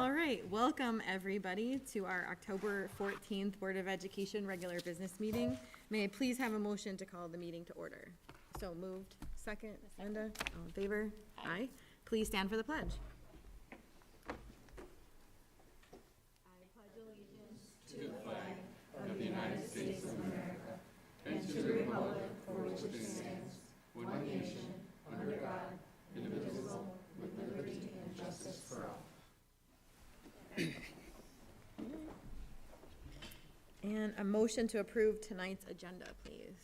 All right, welcome everybody to our October 14th Board of Education regular business meeting. May I please have a motion to call the meeting to order? So moved. Second, Linda, all in favor? Aye. Please stand for the pledge. I pledge allegiance to the flag of the United States of America and to the republic for which it stands, one nation, under God, indivisible, with liberty and justice for all. And a motion to approve tonight's agenda, please.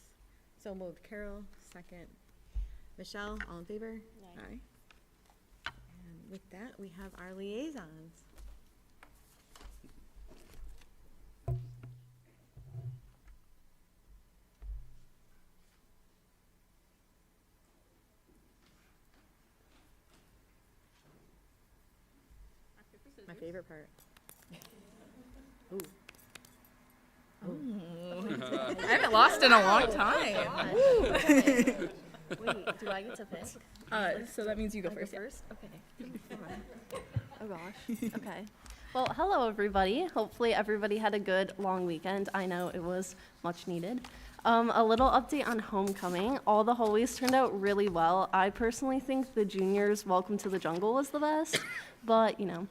So moved. Carole, second. Michele, all in favor? Aye. And with that, we have our liaisons. My favorite part. Ooh. Oh. I haven't lost in a long time. Okay. Wait, do I get to pick? So that means you go I first. go first? Okay. Oh gosh. Okay. Well, hello everybody. Hopefully everybody had a good long weekend. I know it was much needed. A little update on homecoming. All the hallways turned out really well. I personally think the juniors' Welcome to the Jungle was the best, but you know.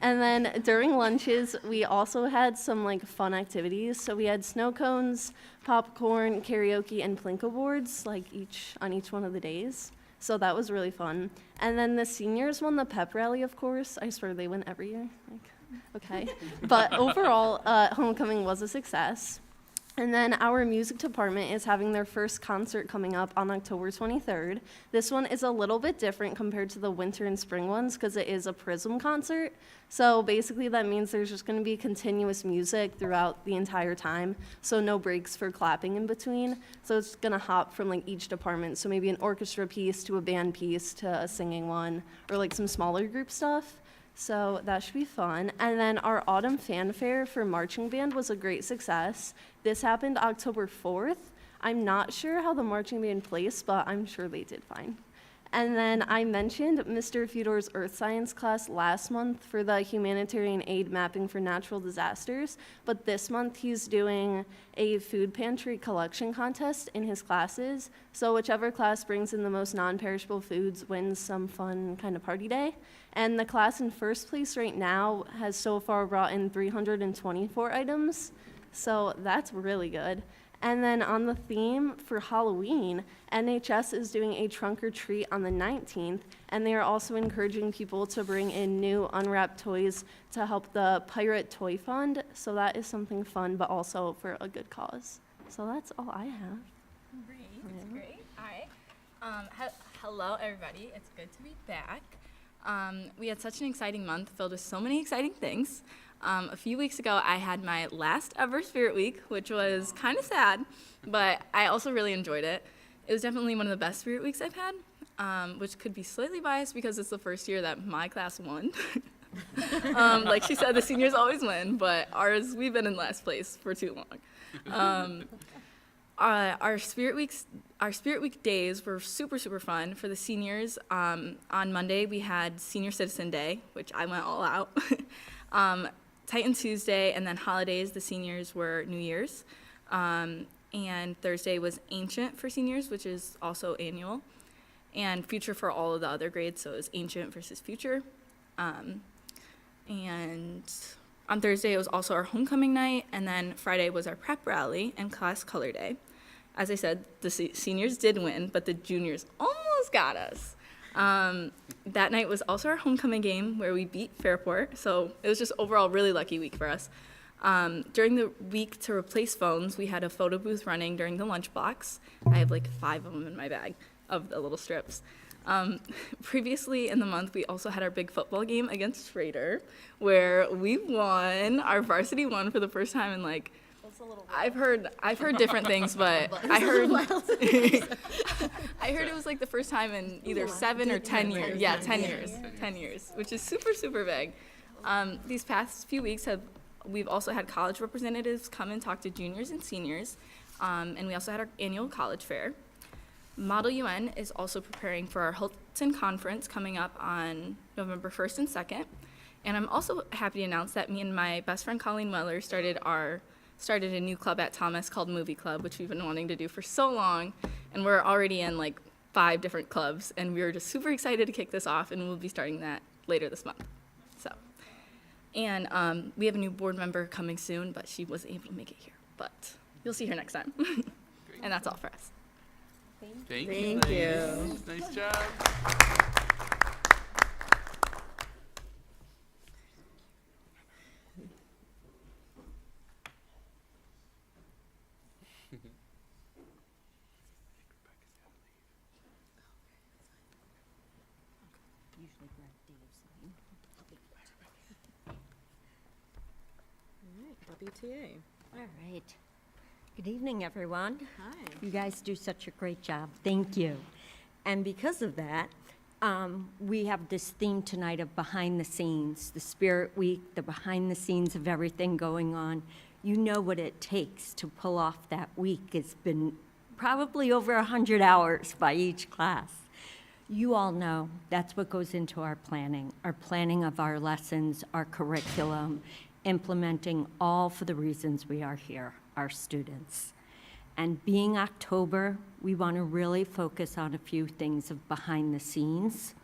And then during lunches, we also had some fun activities. So we had snow cones, popcorn, karaoke, and Plinko boards on each one of the days. So that was really fun. And then the seniors won the pep rally, of course. I swear they win every year. Okay. But overall, homecoming was a success. And then our music department is having their first concert coming up on October 23rd. This one is a little bit different compared to the winter and spring ones because it is a Prism concert. So basically that means there's just going to be continuous music throughout the entire time, so no breaks for clapping in between. So it's going to hop from each department, so maybe an orchestra piece to a band piece to a singing one, or some smaller group stuff. So that should be fun. And then our autumn fanfare for marching band was a great success. This happened October 4th. I'm not sure how the marching band placed, but I'm sure they did fine. And then I mentioned Mr. Fedor's Earth Science class last month for the humanitarian aid mapping for natural disasters, but this month he's doing a food pantry collection contest in his classes. So whichever class brings in the most non-perishable foods wins some fun kind of party day. And the class in first place right now has so far brought in 324 items, so that's really good. And then on the theme for Halloween, NHS is doing a trunk or treat on the 19th, and they are also encouraging people to bring in new unwrapped toys to help the Pirate Toy Fund. So that is something fun, but also for a good cause. So that's all I have. Great, that's great. All right. Hello, everybody. It's good to be back. We had such an exciting month filled with so many exciting things. A few weeks ago, I had my last ever Spirit Week, which was kind of sad, but I also really enjoyed it. It was definitely one of the best Spirit Weeks I've had, which could be slightly biased because it's the first year that my class won. Like she said, the seniors always win, but we've been in last place for too long. Our Spirit Week days were super, super fun for the seniors. On Monday, we had Senior Citizen Day, which I went all out. Titan Tuesday, and then holidays, the seniors were New Year's. And Thursday was Ancient for seniors, which is also annual. And Future for all of the other grades, so it was Ancient versus Future. And on Thursday, it was also our homecoming night, and then Friday was our prep rally and class color day. As I said, the seniors did win, but the juniors almost got us. That night was also our homecoming game where we beat Fairport, so it was just overall really lucky week for us. During the week to replace phones, we had a photo booth running during the lunch blocks. I have 5 of them in my bag of the little strips. Previously in the month, we also had our big football game against Schrader, where we won. Our varsity won for the first time in I've heard different things, but I heard I heard it was the first time in either 7 or 10 years. Yeah, 10 years. 10 years, which is super, super big. These past few weeks we've also had college representatives come and talk to juniors and seniors, and we also had our annual college fair. Model UN is also preparing for our Hilton Conference coming up on November 1st and 2nd. And I'm also happy to announce that me and my best friend Colleen Weller started a new club at Thomas called Movie Club, which we've been wanting to do for so long. And we're already in like 5 different clubs, and we were just super excited to kick this off, and we'll be starting that later this month. So, and we have a new board member coming soon, but she wasn't able to make it here. But you'll see her next time. And that's all for us. Thank you. Nice job. WTA. All right. Good evening, everyone. Hi. You guys do such a great job. Thank you. And because of that, we have this theme tonight of behind the scenes, the Spirit Week, the behind the scenes of everything going on. You know what it takes to pull off that week. It's been probably over 100 hours by each class. You all know that's what goes into our planning of our lessons, our curriculum, implementing all for the reasons we are here, our students. And being October, we want to really focus on a few things of behind the scenes.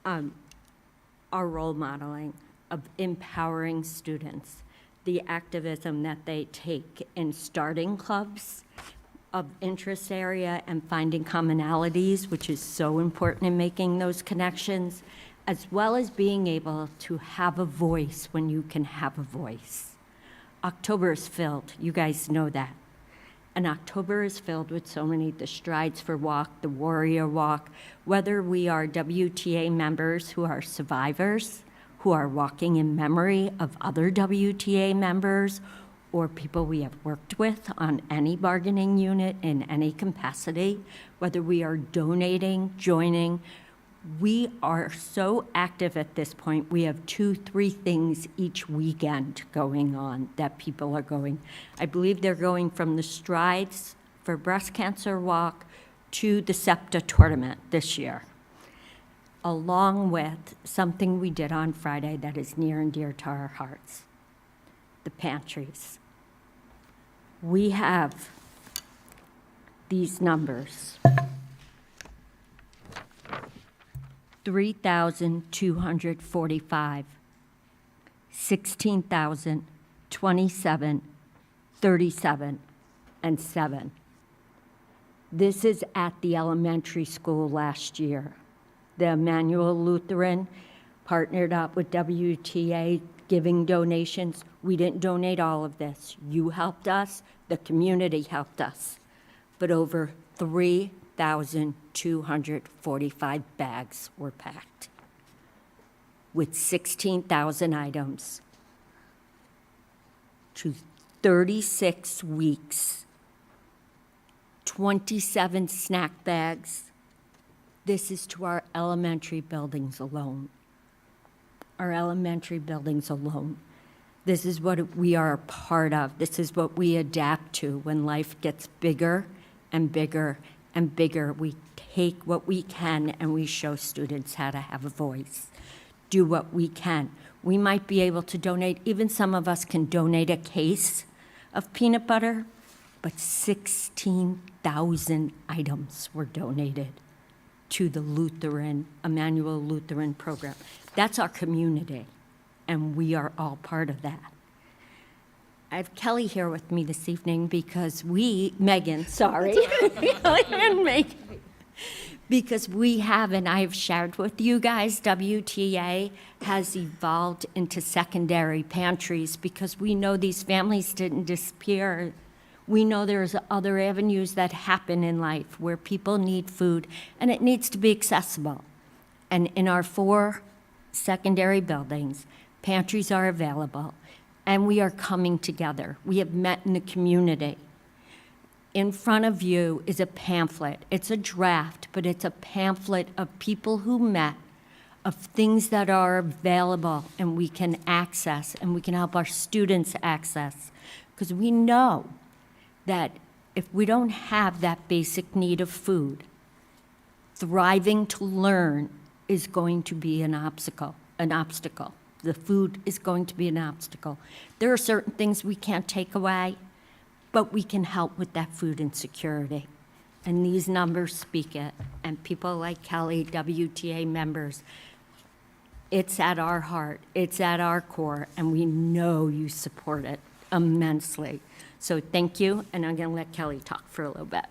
Our role modeling of empowering students, the activism that they take in starting clubs of interest area and finding commonalities, which is so important in making those connections, as well as being able to have a voice when you can have a voice. October is filled, you guys know that. And October is filled with so many, the Strides for Walk, the Warrior Walk, whether we are WTA members who are survivors, who are walking in memory of other WTA members, or people we have worked with on any bargaining unit in any capacity, whether we are donating, joining. We are so active at this point. We have 2-3 things each weekend going on that people are going. I believe they're going from the Strides for Breast Cancer Walk to the SEPTA tournament this year, along with something we did on Friday that is near and dear to our hearts, the pantries. We have these numbers. 3,245, 16,000, 27, 37, and 7. This is at the elementary school last year. The Emmanuel Lutheran partnered up with WTA giving donations. We didn't donate all of this. You helped us, the community helped us. But over 3,245 bags were packed with 16,000 items to 36 weeks, 27 snack bags. This is to our elementary buildings alone. Our elementary buildings alone. This is what we are a part of. This is what we adapt to when life gets bigger and bigger and bigger. We take what we can and we show students how to have a voice. Do what we can. We might be able to donate, even some of us can donate a case of peanut butter, but 16,000 items were donated to the Lutheran, Emmanuel Lutheran program. That's our community, and we are all part of that. I have Kelly here with me this evening because Megan, sorry, and Megan, because we have, and I've shared with you guys, WTA has evolved into secondary pantries because we know these families didn't disappear. We know there's other avenues that happen in life where people need food, and it needs to be accessible. And in our 4 secondary buildings, pantries are available, and we are coming together. We have met in the community. In front of you is a pamphlet. It's a draft, but it's a pamphlet of people who met, of things that are available and we can access and we can help our students access. Because we know that if we don't have that basic need of food, thriving to learn is going to be an obstacle. The food is going to be an obstacle. There are certain things we can't take away, but we can help with that food insecurity. And these numbers speak it. And people like Kelly, WTA members, it's at our heart, it's at our core, and we know you support it immensely. So thank you, and I'm going to let Kelly talk for a little bit.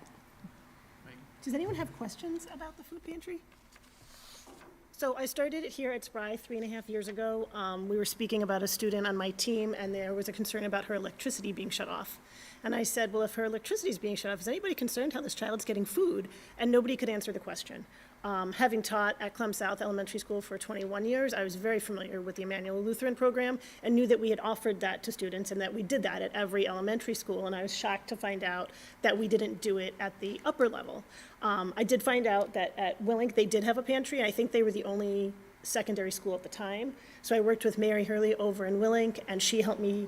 Does anyone have questions about the food pantry? So I started it here at Spry 3.5 years ago. We were speaking about a student on my team, and there was a concern about her electricity being shut off. And I said, well, if her electricity is being shut off, is anybody concerned how this child's getting food? And nobody could answer the question. Having taught at Clem South Elementary School for 21 years, I was very familiar with the Emmanuel Lutheran program and knew that we had offered that to students and that we did that at every elementary school. And I was shocked to find out that we didn't do it at the upper level. I did find out that at Willink, they did have a pantry. I think they were the only secondary school at the time. So I worked with Mary Hurley over in Willink, and she helped me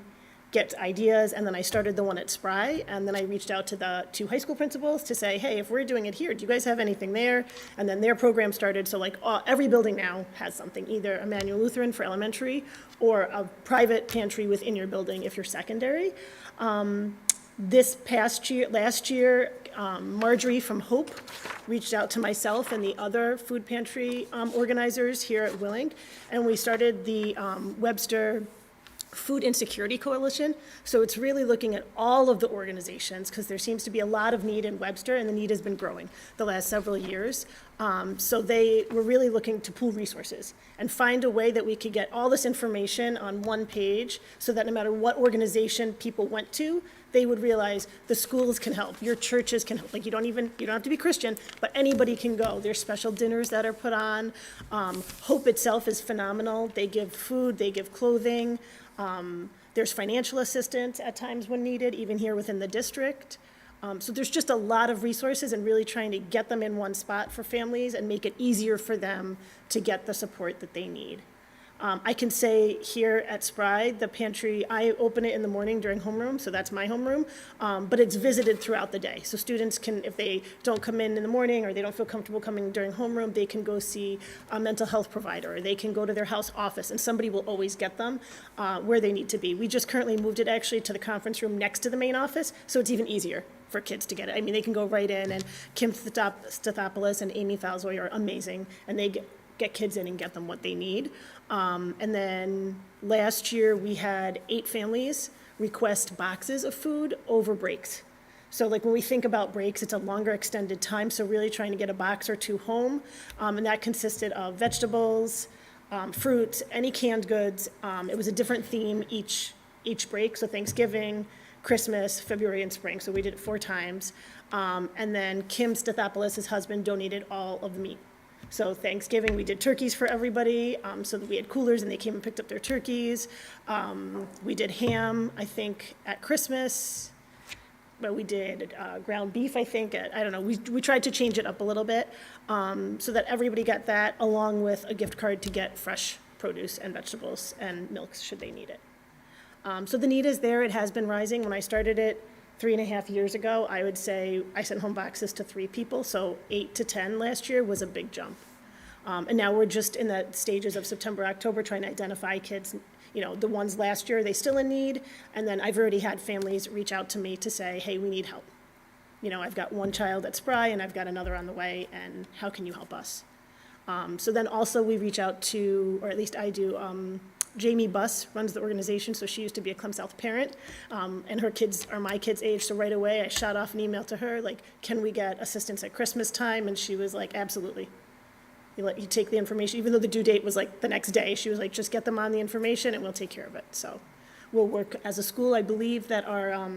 get ideas, and then I started the one at Spry, and then I reached out to the 2 high school principals to say, hey, if we're doing it here, do you guys have anything there? And then their program started, so like every building now has something, either Emmanuel Lutheran for elementary or a private pantry within your building if you're secondary. Last year, Marjorie from Hope reached out to myself and the other food pantry organizers here at Willink, and we started the Webster Food Insecurity Coalition. So it's really looking at all of the organizations because there seems to be a lot of need in Webster, and the need has been growing the last several years. So they were really looking to pool resources and find a way that we could get all this information on one page so that no matter what organization people went to, they would realize the schools can help, your churches can help. Like you don't have to be Christian, but anybody can go. There's special dinners that are put on. Hope itself is phenomenal. They give food, they give clothing. There's financial assistance at times when needed, even here within the district. So there's just a lot of resources and really trying to get them in one spot for families and make it easier for them to get the support that they need. I can say here at Spry, the pantry, I open it in the morning during homeroom, so that's my homeroom, but it's visited throughout the day. So students can, if they don't come in the morning or they don't feel comfortable coming during homeroom, they can go see a mental health provider, or they can go to their house office, and somebody will always get them where they need to be. We just currently moved it actually to the conference room next to the main office, so it's even easier for kids to get it. I mean, they can go right in, and Kim Stathopoulos and Amy Falzoy are amazing, and they get kids in and get them what they need. And then last year, we had 8 families request boxes of food over breaks. So like when we think about breaks, it's a longer extended time, so really trying to get a box or 2 home. And that consisted of vegetables, fruit, any canned goods. It was a different theme each break, so Thanksgiving, Christmas, February, and spring, so we did it 4 times. And then Kim Stathopoulos' husband donated all of the meat. So Thanksgiving, we did turkeys for everybody, so that we had coolers and they came and picked up their turkeys. We did ham, I think, at Christmas. But we did ground beef, I think. I don't know. We tried to change it up a little bit so that everybody got that, along with a gift card to get fresh produce and vegetables and milks should they need it. So the need is there. It has been rising. When I started it 3.5 years ago, I would say I sent home boxes to 3 people, so 8 to 10 last year was a big jump. And now we're just in the stages of September, October, trying to identify kids, the ones last year, they still in need, and then I've already had families reach out to me to say, hey, we need help. I've got 1 child at Spry, and I've got another on the way, and how can you help us? So then also we reach out to, or at least I do, Jamie Buss runs the organization, so she used to be a Clem South parent, and her kids are my kids' age, so right away I shot off an email to her, like, can we get assistance at Christmas time? And she was like, absolutely. You take the information, even though the due date was like the next day, she was like, just get them on the information and we'll take care of it. So we'll work as a school. I believe that our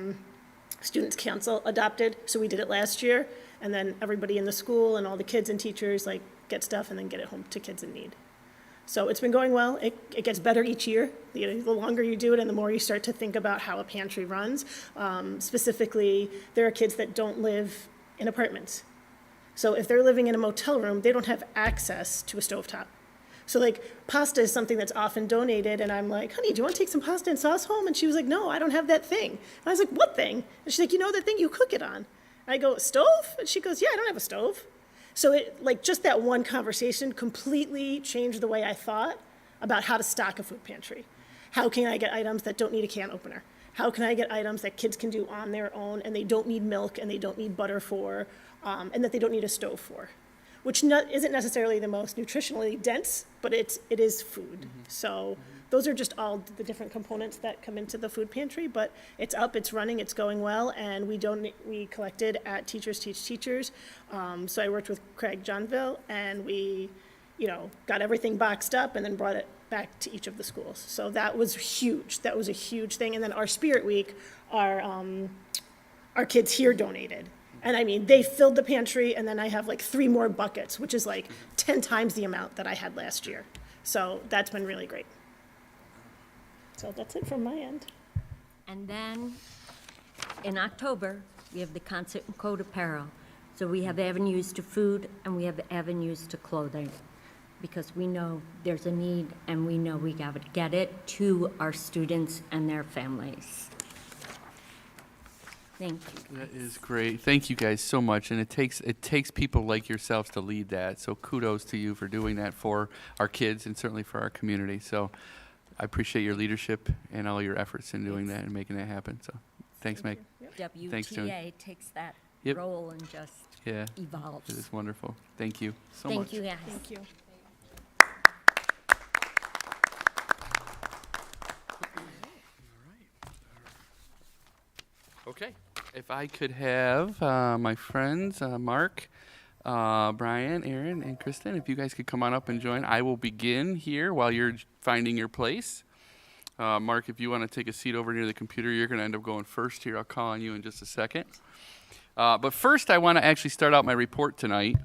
students' council adopted, so we did it last year, and then everybody in the school and all the kids and teachers like get stuff and then get it home to kids in need. So it's been going well. It gets better each year. The longer you do it and the more you start to think about how a pantry runs. Specifically, there are kids that don't live in apartments. So if they're living in a motel room, they don't have access to a stovetop. So like pasta is something that's often donated, and I'm like, honey, do you want to take some pasta and sauce home? And she was like, no, I don't have that thing. And I was like, what thing? And she's like, that thing you cook it on. And I go, stove? And she goes, yeah, I don't have a stove. So it, like, just that one conversation completely changed the way I thought about how to stock a food pantry. How can I get items that don't need a can opener? How can I get items that kids can do on their own and they don't need milk and they don't need butter for, and that they don't need a stove for? Which isn't necessarily the most nutritionally dense, but it is food. So those are just all the different components that come into the food pantry, but it's up, it's running, it's going well, and we collected at Teachers Teach Teachers. So I worked with Craig Johnville, and we, got everything boxed up and then brought it back to each of the schools. So that was huge. That was a huge thing. And then our Spirit Week, our kids here donated. And I mean, they filled the pantry, and then I have like 3 more buckets, which is like 10 times the amount that I had last year. So that's been really great. So that's it from my end. And then in October, we have the Concert and Code Apparel. So we have avenues to food and we have avenues to clothing, because we know there's a need and we know we got to get it to our students and their families. Thank you. That is great. Thank you guys so much. And it takes people like yourselves to lead that. So kudos to you for doing that for our kids and certainly for our community. So I appreciate your leadership and all your efforts in doing that and making that happen. So thanks, Meg. Thanks, Joan. WTA takes that Yep. role and just Yeah, evolves. it is wonderful. Thank you so much. Thank you, guys. Thank you. Okay. If I could have my friends, Mark, Brian, Aaron, and Kristen, if you guys could come on up and join. I will begin here while you're finding your place. Mark, if you want to take a seat over near the computer, you're going to end up going first here. I'll call on you in just a second. But first, I want to actually start out my report tonight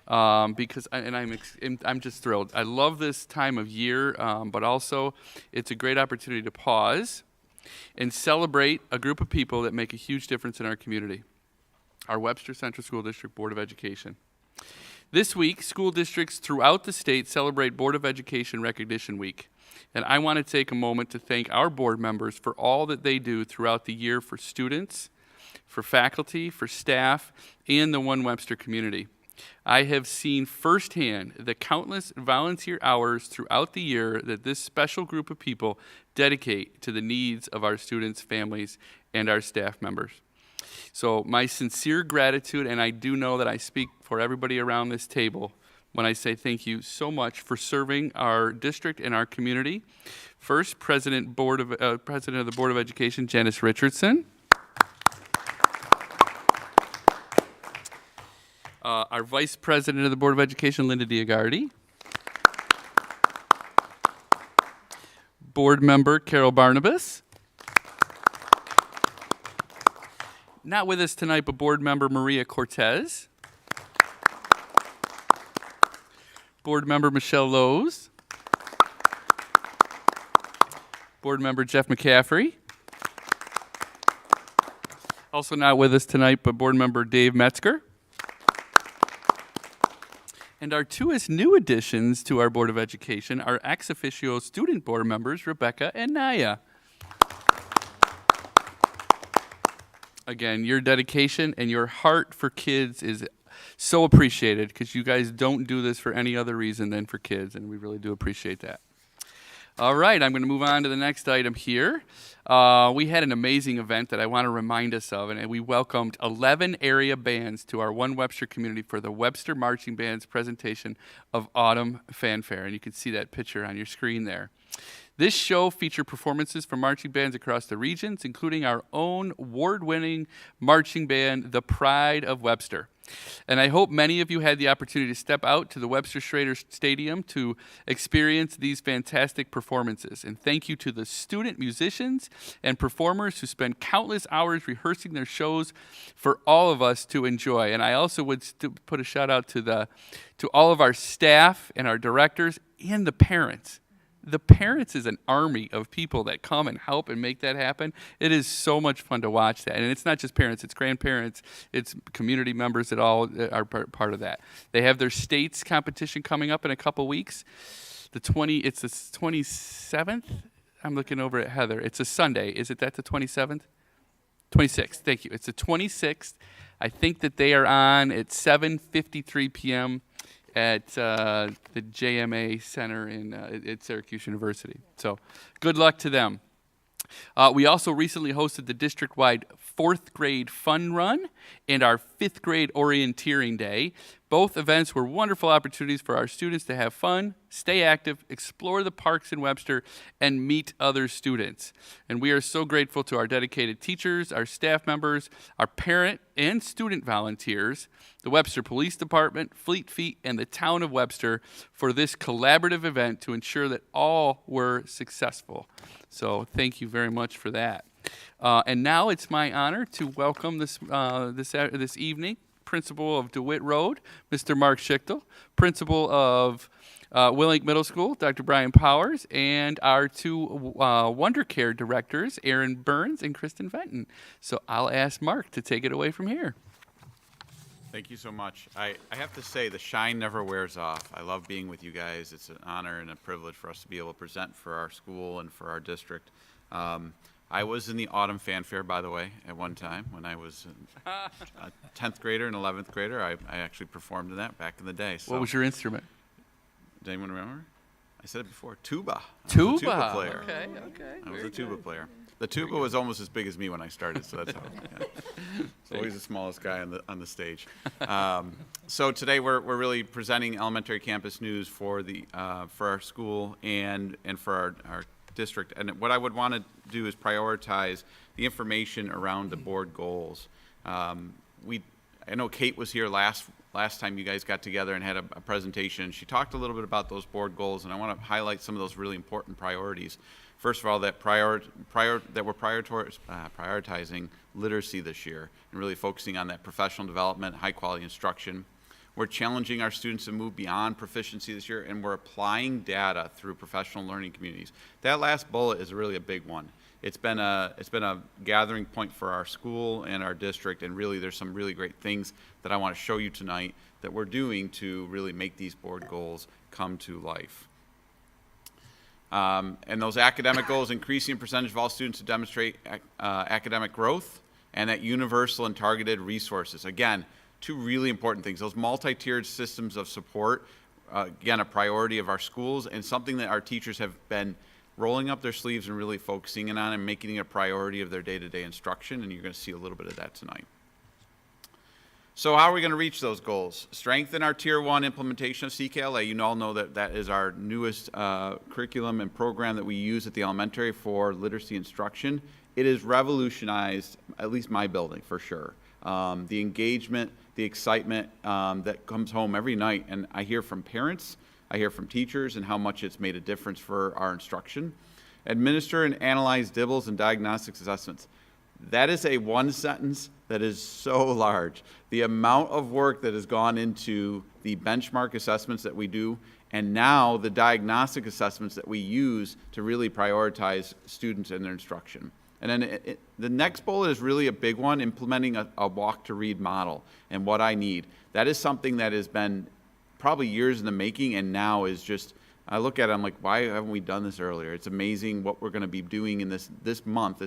because I'm just thrilled. I love this time of year, but also it's a great opportunity to pause and celebrate a group of people that make a huge difference in our community, our Webster Central School District Board of Education. This week, school districts throughout the state celebrate Board of Education Recognition Week. And I want to take a moment to thank our board members for all that they do throughout the year for students, for faculty, for staff, and the One Webster community. I have seen firsthand the countless volunteer hours throughout the year that this special group of people dedicate to the needs of our students, families, and our staff members. So my sincere gratitude, and I do know that I speak for everybody around this table when I say thank you so much for serving our district and our community. First, President of the Board of Education, Janice Richardson. Our Vice President of the Board of Education, Linda Dioguardi. Board Member, Carole Barnabas. Not with us tonight, but Board Member Maria Cortes. Board Member Michele Lowe's. Board Member Jeff McCaffrey. Also not with us tonight, but Board Member Dave Metzger. And our 2 new additions to our Board of Education are ex officio student board members, Rebecca and Naya. Again, your dedication and your heart for kids is so appreciated because you guys don't do this for any other reason than for kids, and we really do appreciate that. All right, I'm going to move on to the next item here. We had an amazing event that I want to remind us of, and we welcomed 11 area bands to our One Webster community for the Webster Marching Band's presentation of Autumn Fanfare, and you can see that picture on your screen there. This show featured performances from marching bands across the regions, including our own award-winning marching band, the Pride of Webster. And I hope many of you had the opportunity to step out to the Webster Schrader Stadium to experience these fantastic performances. And thank you to the student musicians and performers who spend countless hours rehearsing their shows for all of us to enjoy. And I also would put a shout out to all of our staff and our directors and the parents. The parents is an army of people that come and help and make that happen. It is so much fun to watch that. And it's not just parents, it's grandparents, it's community members that all are part of that. They have their states competition coming up in a couple weeks. It's the 27th? I'm looking over at Heather. It's a Sunday. Is it that the 27th? 26th, thank you. It's the 26th. I think that they are on at 7:53 p.m. at the JMA Center at Syracuse University. So good luck to them. We also recently hosted the district-wide 4th grade fun run and our 5th grade orienteering day. Both events were wonderful opportunities for our students to have fun, stay active, explore the parks in Webster, and meet other students. And we are so grateful to our dedicated teachers, our staff members, our parent and student volunteers, the Webster Police Department, Fleet Feet, and the Town of Webster for this collaborative event to ensure that all were successful. So thank you very much for that. And now it's my honor to welcome this evening Principal of DeWitt Road, Mr. Mark Schichtel, Principal of Willink Middle School, Dr. Brian Powers, and our 2 Wonder Care directors, Aaron Burns and Kristen Fenton. So I'll ask Mark to take it away from here. Thank you so much. I have to say, the shine never wears off. I love being with you guys. It's an honor and a privilege for us to be able to present for our school and for our district. I was in the autumn fanfare, by the way, at one time when I was a 10th grader and 11th grader. I actually performed in that back in the day. So. What was your instrument? Does anyone remember? I said it before. Tuba. Tuba. I was a tuba player. Okay. I was a tuba player. The tuba was almost as big as me when I started, so that's how. Yeah. It's always the smallest guy on the stage. So today we're really presenting elementary campus news for our school and for our district. And what I would want to do is prioritize the information around the board goals. I know Kate was here last time you guys got together and had a presentation. She talked a little bit about those board goals, and I want to highlight some of those really important priorities. First of all, that we're prioritizing literacy this year and really focusing on that professional development, high quality instruction. We're challenging our students to move beyond proficiency this year, and we're applying data through professional learning communities. That last bullet is really a big one. It's been a gathering point for our school and our district, and really there's some really great things that I want to show you tonight that we're doing to really make these board goals come to life. And those academic goals, increasing percentage of all students to demonstrate academic growth, and that universal and targeted resources. Again, 2 really important things. Those multi-tiered systems of support, again, a priority of our schools and something that our teachers have been rolling up their sleeves and really focusing in on and making it a priority of their day-to-day instruction, and you're going to see a little bit of that tonight. So how are we going to reach those goals? Strengthen our Tier 1 implementation of CKLA. You all know that is our newest curriculum and program that we use at the elementary for literacy instruction. It has revolutionized, at least my building, for sure. The engagement, the excitement that comes home every night, and I hear from parents, I hear from teachers, and how much it's made a difference for our instruction. Administer and analyze DIBELS and diagnostics assessments. That is a one sentence that is so large. The amount of work that has gone into the benchmark assessments that we do, and now the diagnostic assessments that we use to really prioritize students and their instruction. And then the next bullet is really a big one, implementing a walk-to-read model and what I need. That is something that has been probably years in the making, and now is just, I look at it, I'm like, why haven't we done this earlier? It's amazing what we're going to be doing in this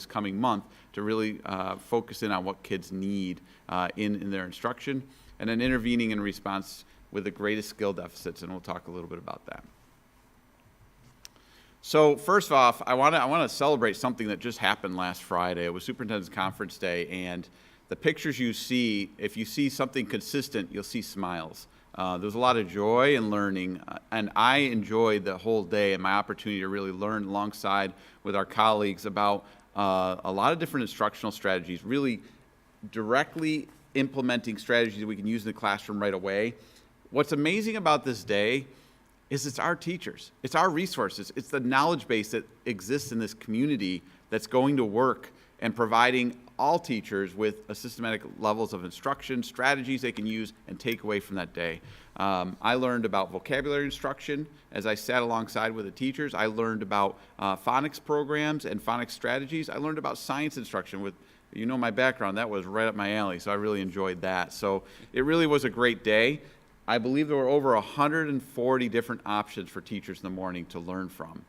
coming month, to really focus in on what kids need in their instruction, and then intervening in response with the greatest skill deficits, and we'll talk a little bit about that. So first off, I want to celebrate something that just happened last Friday. It was Superintendent's Conference Day, and the pictures you see, if you see something consistent, you'll see smiles. There was a lot of joy and learning, and I enjoyed the whole day and my opportunity to really learn alongside with our colleagues about a lot of different instructional strategies, really directly implementing strategies that we can use in the classroom right away. What's amazing about this day is it's our teachers, it's our resources, it's the knowledge base that exists in this community that's going to work and providing all teachers with a systematic levels of instruction, strategies they can use and take away from that day. I learned about vocabulary instruction as I sat alongside with the teachers. I learned about phonics programs and phonics strategies. I learned about science instruction with, you know, my background. That was right up my alley, so I really enjoyed that. So it really was a great day. I believe there were over 140 different options for teachers in the morning to learn from.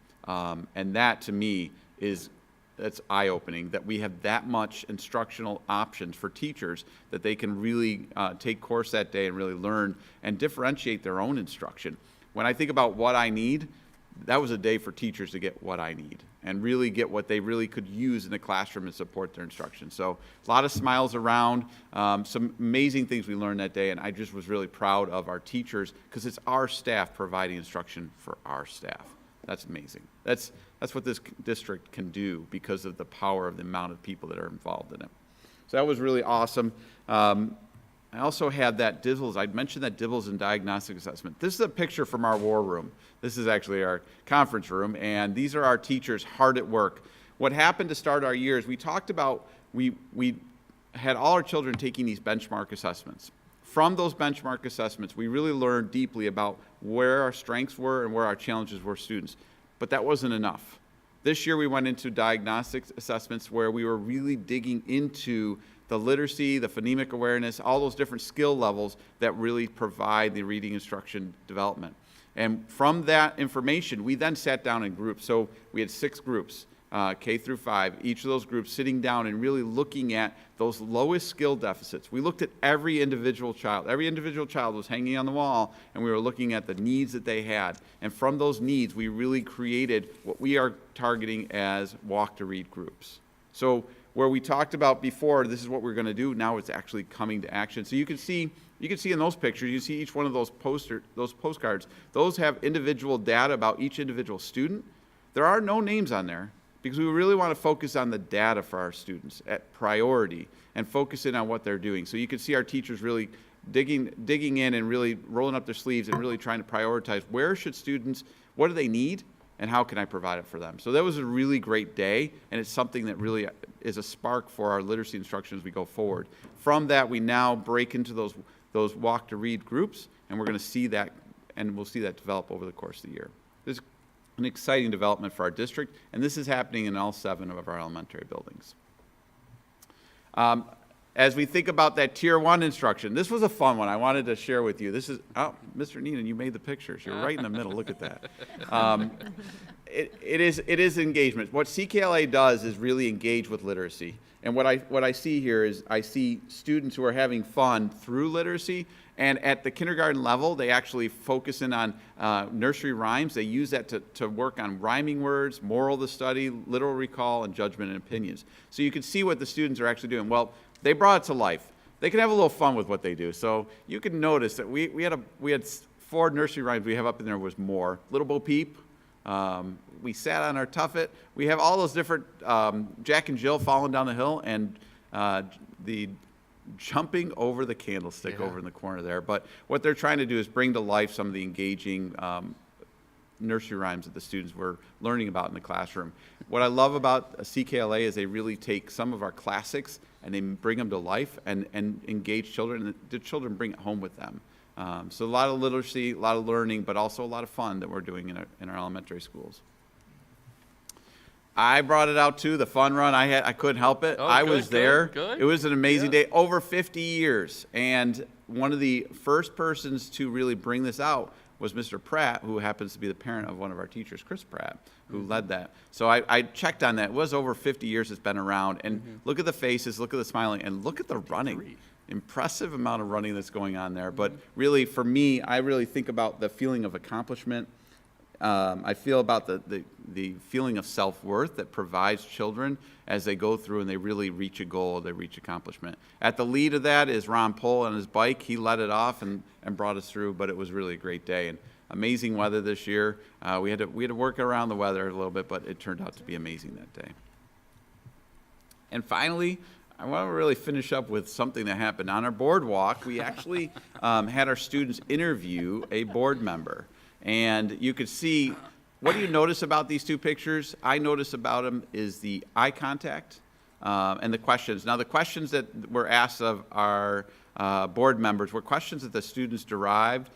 And that, to me, is that's eye-opening, that we have that much instructional options for teachers that they can really take course that day and really learn and differentiate their own instruction. When I think about what I need, that was a day for teachers to get what I need and really get what they really could use in the classroom and support their instruction. So a lot of smiles around, some amazing things we learned that day, and I just was really proud of our teachers because it's our staff providing instruction for our staff. That's amazing. That's what this district can do because of the power of the amount of people that are involved in it. So that was really awesome. I also had that DIVLS. I'd mentioned that DIVLS and diagnostic assessment. This is a picture from our war room. This is actually our conference room, and these are our teachers hard at work. What happened to start our year is we talked about, we had all our children taking these benchmark assessments. From those benchmark assessments, we really learned deeply about where our strengths were and where our challenges were students. But that wasn't enough. This year we went into diagnostic assessments where we were really digging into the literacy, the phonemic awareness, all those different skill levels that really provide the reading instruction development. And from that information, we then sat down in groups. So we had 6 groups, K through 5, each of those groups sitting down and really looking at those lowest skill deficits. We looked at every individual child. Every individual child was hanging on the wall, and we were looking at the needs that they had. And from those needs, we really created what we are targeting as walk-to-read groups. So where we talked about before, this is what we're going to do, now it's actually coming to action. So you can see in those pictures, you see each one of those postcards. Those have individual data about each individual student. There are no names on there because we really want to focus on the data for our students at priority and focus in on what they're doing. So you can see our teachers really digging in and really rolling up their sleeves and really trying to prioritize where should students, what do they need, and how can I provide it for them? So that was a really great day, and it's something that really is a spark for our literacy instruction as we go forward. From that, we now break into those walk-to-read groups, and we're going to see that, and we'll see that develop over the course of the year. This is an exciting development for our district, and this is happening in all 7 of our elementary buildings. As we think about that Tier 1 instruction, this was a fun one I wanted to share with you. This is, oh, Mr. Neenan, you made the pictures. You're right in the middle. Look at that. It is engagement. What CKLA does is really engage with literacy. And what I see here is I see students who are having fun through literacy, and at the kindergarten level, they actually focus in on nursery rhymes. They use that to work on rhyming words, moral to study, literal recall, and judgment and opinions. So you can see what the students are actually doing. Well, they brought it to life. They can have a little fun with what they do. So you can notice that we had 4 nursery rhymes we have up in there was more. Little Bo Peep. We sat on our tuffet. We have all those different Jack and Jill falling down the hill and the jumping over the candlestick over in the corner there. But what they're trying to do is bring to life some of the engaging nursery rhymes that the students were learning about in the classroom. What I love about CKLA is they really take some of our classics and they bring them to life and engage children, and the children bring it home with them. So a lot of literacy, a lot of learning, but also a lot of fun that we're doing in our elementary schools. I brought it out too, the fun run. I couldn't help it. I was there. Good. It was an amazing day, over 50 years. And one of the first persons to really bring this out was Mr. Pratt, who happens to be the parent of one of our teachers, Chris Pratt, who led that. So I checked on that. It was over 50 years it's been around. And look at the faces, look at the smiling, and look at the running. Impressive amount of running that's going on there. But really, for me, I really think about the feeling of accomplishment. I feel about the feeling of self-worth that provides children as they go through and they really reach a goal, they reach accomplishment. At the lead of that is Ron Pohl on his bike. He led it off and brought us through, but it was really a great day. And amazing weather this year. We had to work around the weather a little bit, but it turned out to be amazing that day. And finally, I want to really finish up with something that happened. On our boardwalk, we actually had our students interview a board member. And you could see, what do you notice about these 2 pictures? I notice about them is the eye contact and the questions. Now, the questions that were asked of our board members were questions that the students derived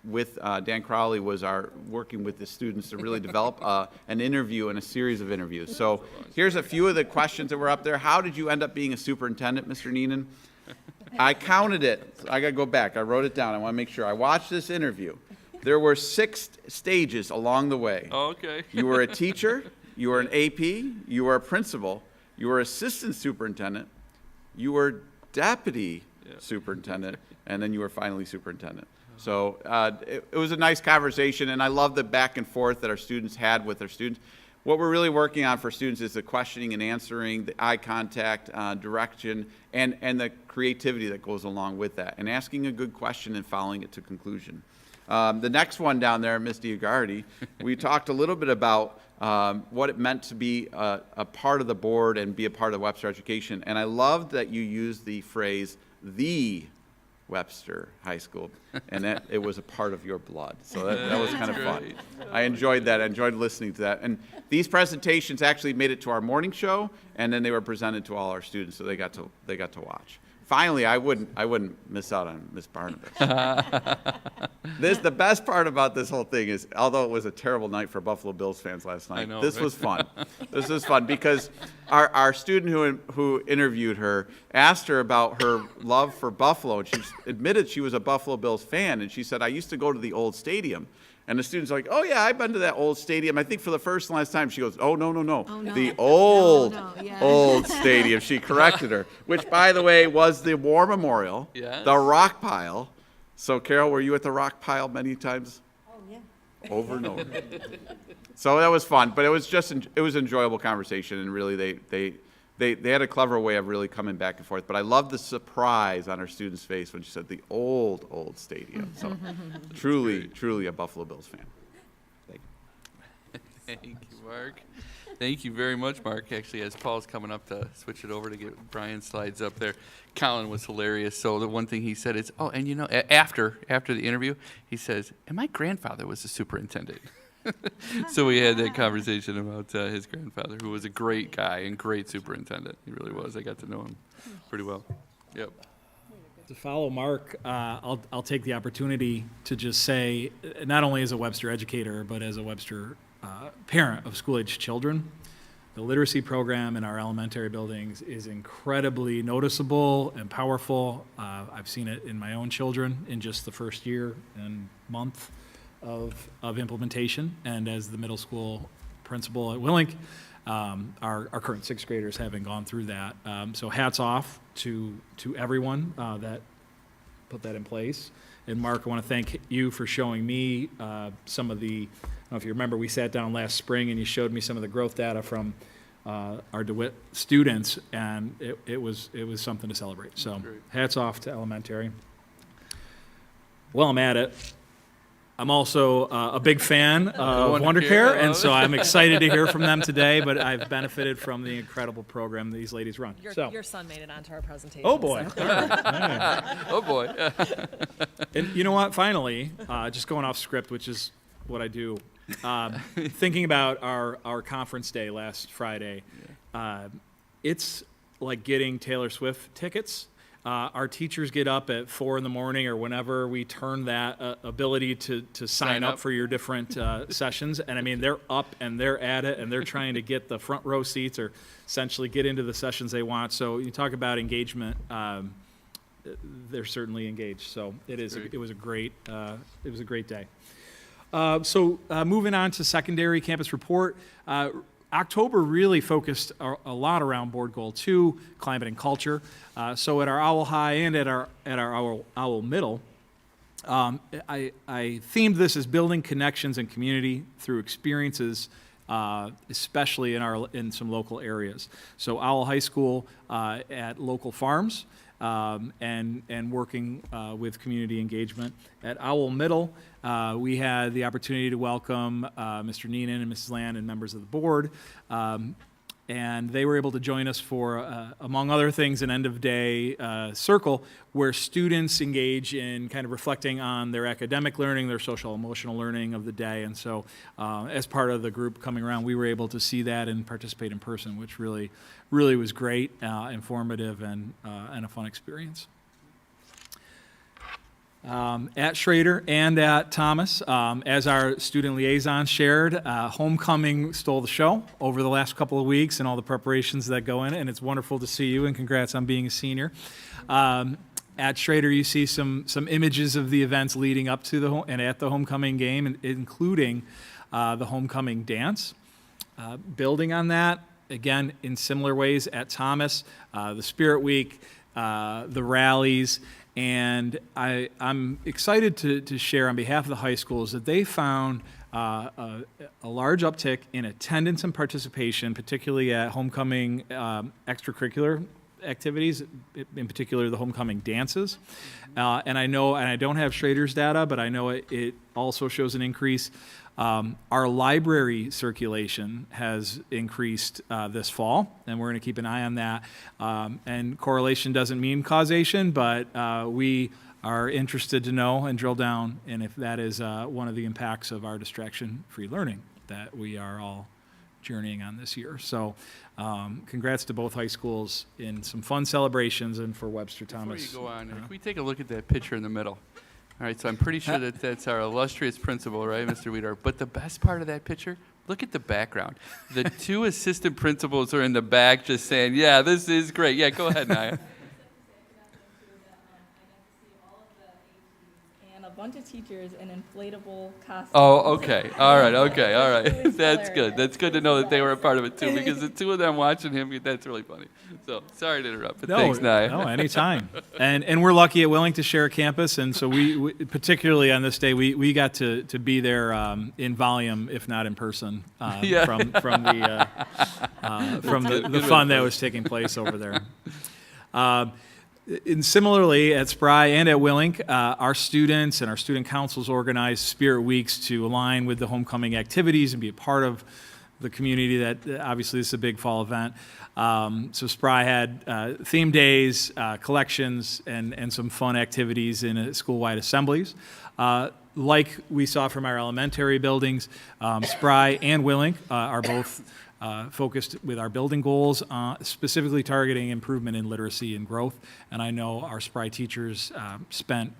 with Dan Crowley was working with the students to really develop an interview and a series of interviews. So here's a few of the questions that were up there. How did you end up being a superintendent, Mr. Neenan? I counted it. I got to go back. I wrote it down. I want to make sure. I watched this interview. There were 6 stages along the way. Oh, okay. You were a teacher. you were an AP, you were a principal, you were assistant superintendent, you were deputy superintendent, and then you were finally superintendent. So it was a nice conversation, and I love the back and forth that our students had with their students. What we're really working on for students is the questioning and answering, the eye contact, direction, and the creativity that goes along with that, and asking a good question and following it to conclusion. The next one down there, Ms. Dioguardi, we talked a little bit about what it meant to be a part of the board and be a part of Webster education. And I loved that you used the phrase, the Webster High School, and that it was a part of your blood. So that was kind of fun. I enjoyed that. I enjoyed listening to that. And these presentations actually made it to our morning show, and then they were presented to all our students, so they got to watch. Finally, I wouldn't miss out on Miss Barnabas. The best part about this whole thing is, although it was a terrible night for Buffalo Bills fans last night, this was fun. This was fun because our student who interviewed her asked her about her love for Buffalo, and she admitted she was a Buffalo Bills fan, and she said, I used to go to the old stadium. And the student's like, oh, yeah, I've been to that old stadium. I think for the first and last time. She goes, oh, no. The old stadium. She corrected her, which, by the way, was the War Memorial, the rock pile. So, Carole, were you at the rock pile many times? Oh, yeah. Over and over. So that was fun. But it was an enjoyable conversation. And really, they had a clever way of really coming back and forth. But I loved the surprise on her student's face when she said the old stadium. So truly a Buffalo Bills fan. Thank you. Thank you, Mark. Thank you very much, Mark. Actually, as Paul's coming up to switch it over to get Brian's slides up there, Colin was hilarious. So the one thing he said is, oh, and after the interview, he says, and my grandfather was the superintendent. So we had that conversation about his grandfather, who was a great guy and great superintendent. He really was. I got to know him pretty well. Yep. To follow Mark, I'll take the opportunity to just say, not only as a Webster educator, but as a Webster parent of school-age children, the literacy program in our elementary buildings is incredibly noticeable and powerful. I've seen it in my own children in just the first year and month of implementation, and as the middle school principal at Willink, our current sixth graders having gone through that. So hats off to everyone that put that in place. And Mark, I want to thank you for showing me some of the, I don't know if you remember, we sat down last spring and you showed me some of the growth data from our DeWitt students, and it was something to celebrate. So hats off to elementary. While I'm at it, I'm also a big fan of WonderCare, and so I'm excited to hear from them today, but I've benefited from the incredible program these ladies run. Your son made it onto our presentation. Oh, boy. So. All right. Oh, boy. And you know what? Finally, just going off script, which is what I do, thinking about our conference day last Friday, it's like getting Taylor Swift tickets. Our teachers get up at 4 a.m. or whenever we turn that ability to sign up for your different sessions. And I mean, they're up and they're at it and they're trying to get the front row seats or essentially get into the sessions they want. So you talk about engagement, they're certainly engaged. So it was a great day. So moving on to secondary campus report. October really focused a lot around Board Goal 2, climate and culture. So at our Owl High and at our Owl Middle, I themed this as building connections and community through experiences, especially in some local areas. So Owl High School at local farms and working with community engagement. At Owl Middle, we had the opportunity to welcome Mr. Neenan and Mrs. Land and members of the board, and they were able to join us for, among other things, an end-of-day circle where students engage in kind of reflecting on their academic learning, their social-emotional learning of the day, and so as part of the group coming around, we were able to see that and participate in person, which really was great, informative, and a fun experience. At Schrader and at Thomas, as our student liaison shared, homecoming stole the show over the last couple of weeks and all the preparations that go in, and it's wonderful to see you, and congrats on being a senior. At Schrader, you see some images of the events leading up to and at the homecoming game, including the homecoming dance. building on that, again, in similar ways at Thomas, the Spirit Week, the rallies, and I'm excited to share on behalf of the high schools that they found a large uptick in attendance and participation, particularly at homecoming extracurricular activities, in particular the homecoming dances. And I know, and I don't have Schrader's data, but I know it also shows an increase. Our library circulation has increased this fall, and we're going to keep an eye on that. And correlation doesn't mean causation, but we are interested to know and drill down, and if that is one of the impacts of our distraction-free learning that we are all journeying on this year. So congrats to both high schools in some fun celebrations and for Webster Thomas. Before you go on, can we take a look at that picture in the middle? All right, so I'm pretty sure that's our illustrious principal, right, Mr. Weeder? But the best part of that picture, look at the background. The two assistant principals are in the back just saying, yeah, this is great. Yeah, go ahead, Naya. And a bunch of teachers in inflatable costumes. Oh, okay. All right, okay, all right. It was That's good. hilarious. That's good to know that they were a part of it, too, because the two of them watching him, that's really funny. So, sorry to interrupt, but thanks, Naya. No, anytime. And we're lucky at Willing to share a campus, and so we particularly on this day, we got to be there in volume, if not in person, Yeah. from the fun that was taking place over there. And similarly, at Spry and at Willink, our students and our student councils organize Spirit Weeks to align with the homecoming activities and be a part of the community that obviously this is a big fall event. So Spry had theme days, collections, and some fun activities in school-wide assemblies. Like we saw from our elementary buildings, Spry and Willink are both focused with our building goals, specifically targeting improvement in literacy and growth. And I know our Spry teachers spent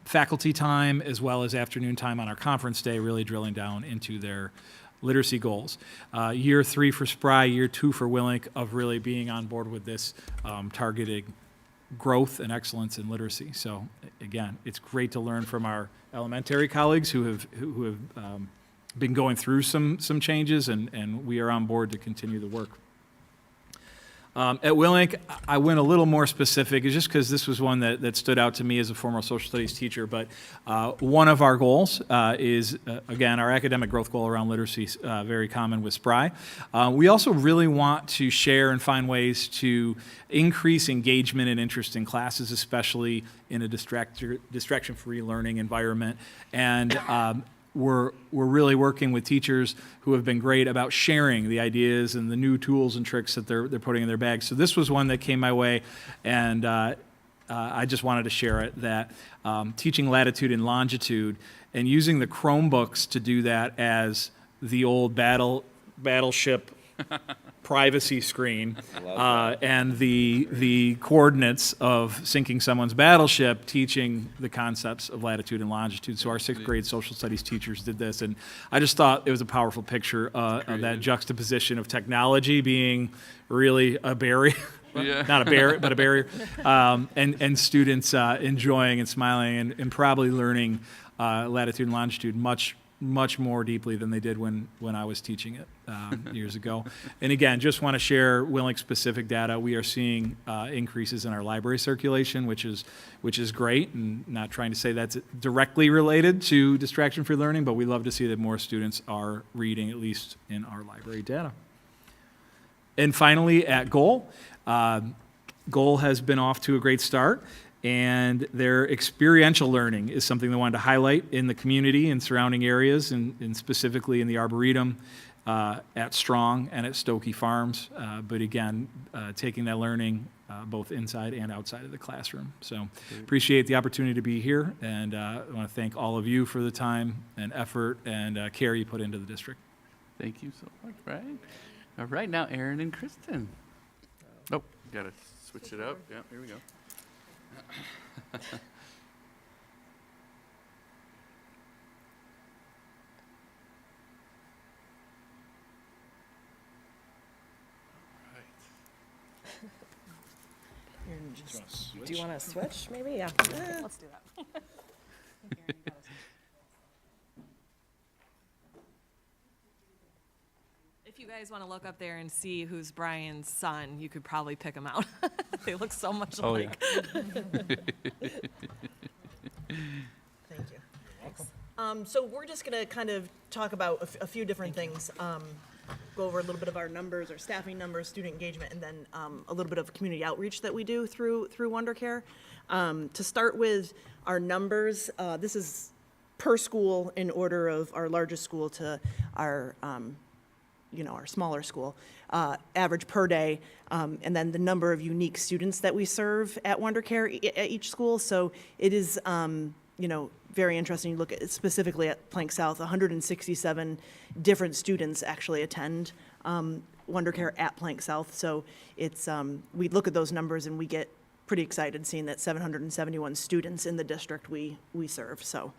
faculty time as well as afternoon time on our conference day really drilling down into their literacy goals. Year 3 for Spry, year 2 for Willink of really being on board with this targeted growth and excellence in literacy. So again, it's great to learn from our elementary colleagues who have been going through some changes, and we are on board to continue the work. At Willink, I went a little more specific, just because this was one that stood out to me as a former social studies teacher. But one of our goals is, again, our academic growth goal around literacy, very common with Spry. We also really want to share and find ways to increase engagement and interest in classes, especially in a distraction-free learning environment. And we're really working with teachers who have been great about sharing the ideas and the new tools and tricks that they're putting in their bags. So this was one that came my way, and I just wanted to share it, that teaching latitude and longitude and using the Chromebooks to do that as the old battleship privacy screen, and the coordinates of sinking someone's battleship, teaching the concepts of latitude and longitude. So our 6th grade social studies teachers did this, and I just thought it was a powerful picture of that juxtaposition of technology being really a barrier. Yeah. Not a barrier, but a barrier, and students enjoying and smiling and probably learning latitude and longitude much more deeply than they did when I was teaching it years ago. And again, just want to share Willink specific data. We are seeing increases in our library circulation, which is great, and not trying to say that's directly related to distraction-free learning, but we love to see that more students are reading, at least in our library data. And finally, at Goal, Goal has been off to a great start. And their experiential learning is something they wanted to highlight in the community and surrounding areas, and specifically in the Arboretum, at Strong and at Stokey Farms. But again, taking that learning both inside and outside of the classroom. So appreciate the opportunity to be here, and I want to thank all of you for the time and effort and care you put into the district. Thank you so much, Brian. All right, now Aaron and Kristen. Oh, got to switch it up. Yeah, here we go. Do you want to switch, maybe? Yeah. Let's do that. If you guys want to look up there and see who's Brian's son, you could probably pick him out. They look so much Oh, alike. Thank you. So we're just going to kind of talk about a few different things. Go over a little bit of our numbers, our staffing numbers, student engagement, and then a little bit of community outreach that we do through WonderCare. To start with our numbers, this is per school in order of our largest school to our our smaller school, average per day, and then the number of unique students that we serve at WonderCare at each school. So it is, very interesting. You look at specifically at Plank South, 167 different students actually attend WonderCare at Plank South. So it's, we look at those numbers and we get pretty excited seeing that 771 students in the district we serve. So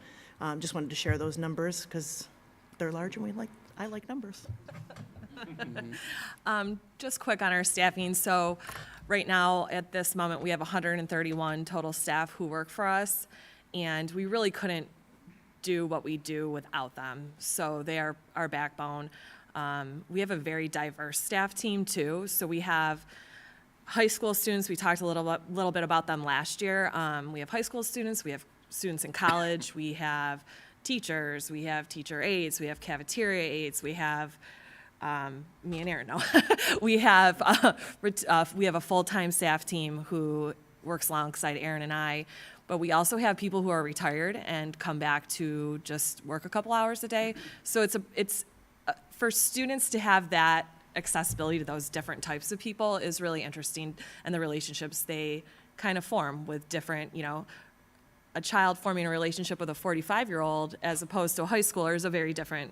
just wanted to share those numbers because they're large and I like numbers. Just quick on our staffing. So right now, at this moment, we have 131 total staff who work for us, and we really couldn't do what we do without them. So they are our backbone. We have a very diverse staff team, too. So we have high school students. We talked a little bit about them last year. We have high school students. We have students in college. We have teachers. We have teacher aides. We have cafeteria aides. We have me and Aaron, no. we have a full-time staff team who works alongside Aaron and I, but we also have people who are retired and come back to just work a couple hours a day. So it's for students to have that accessibility to those different types of people is really interesting, and the relationships they kind of form with different, a child forming a relationship with a 45-year-old as opposed to a high schooler is a very different,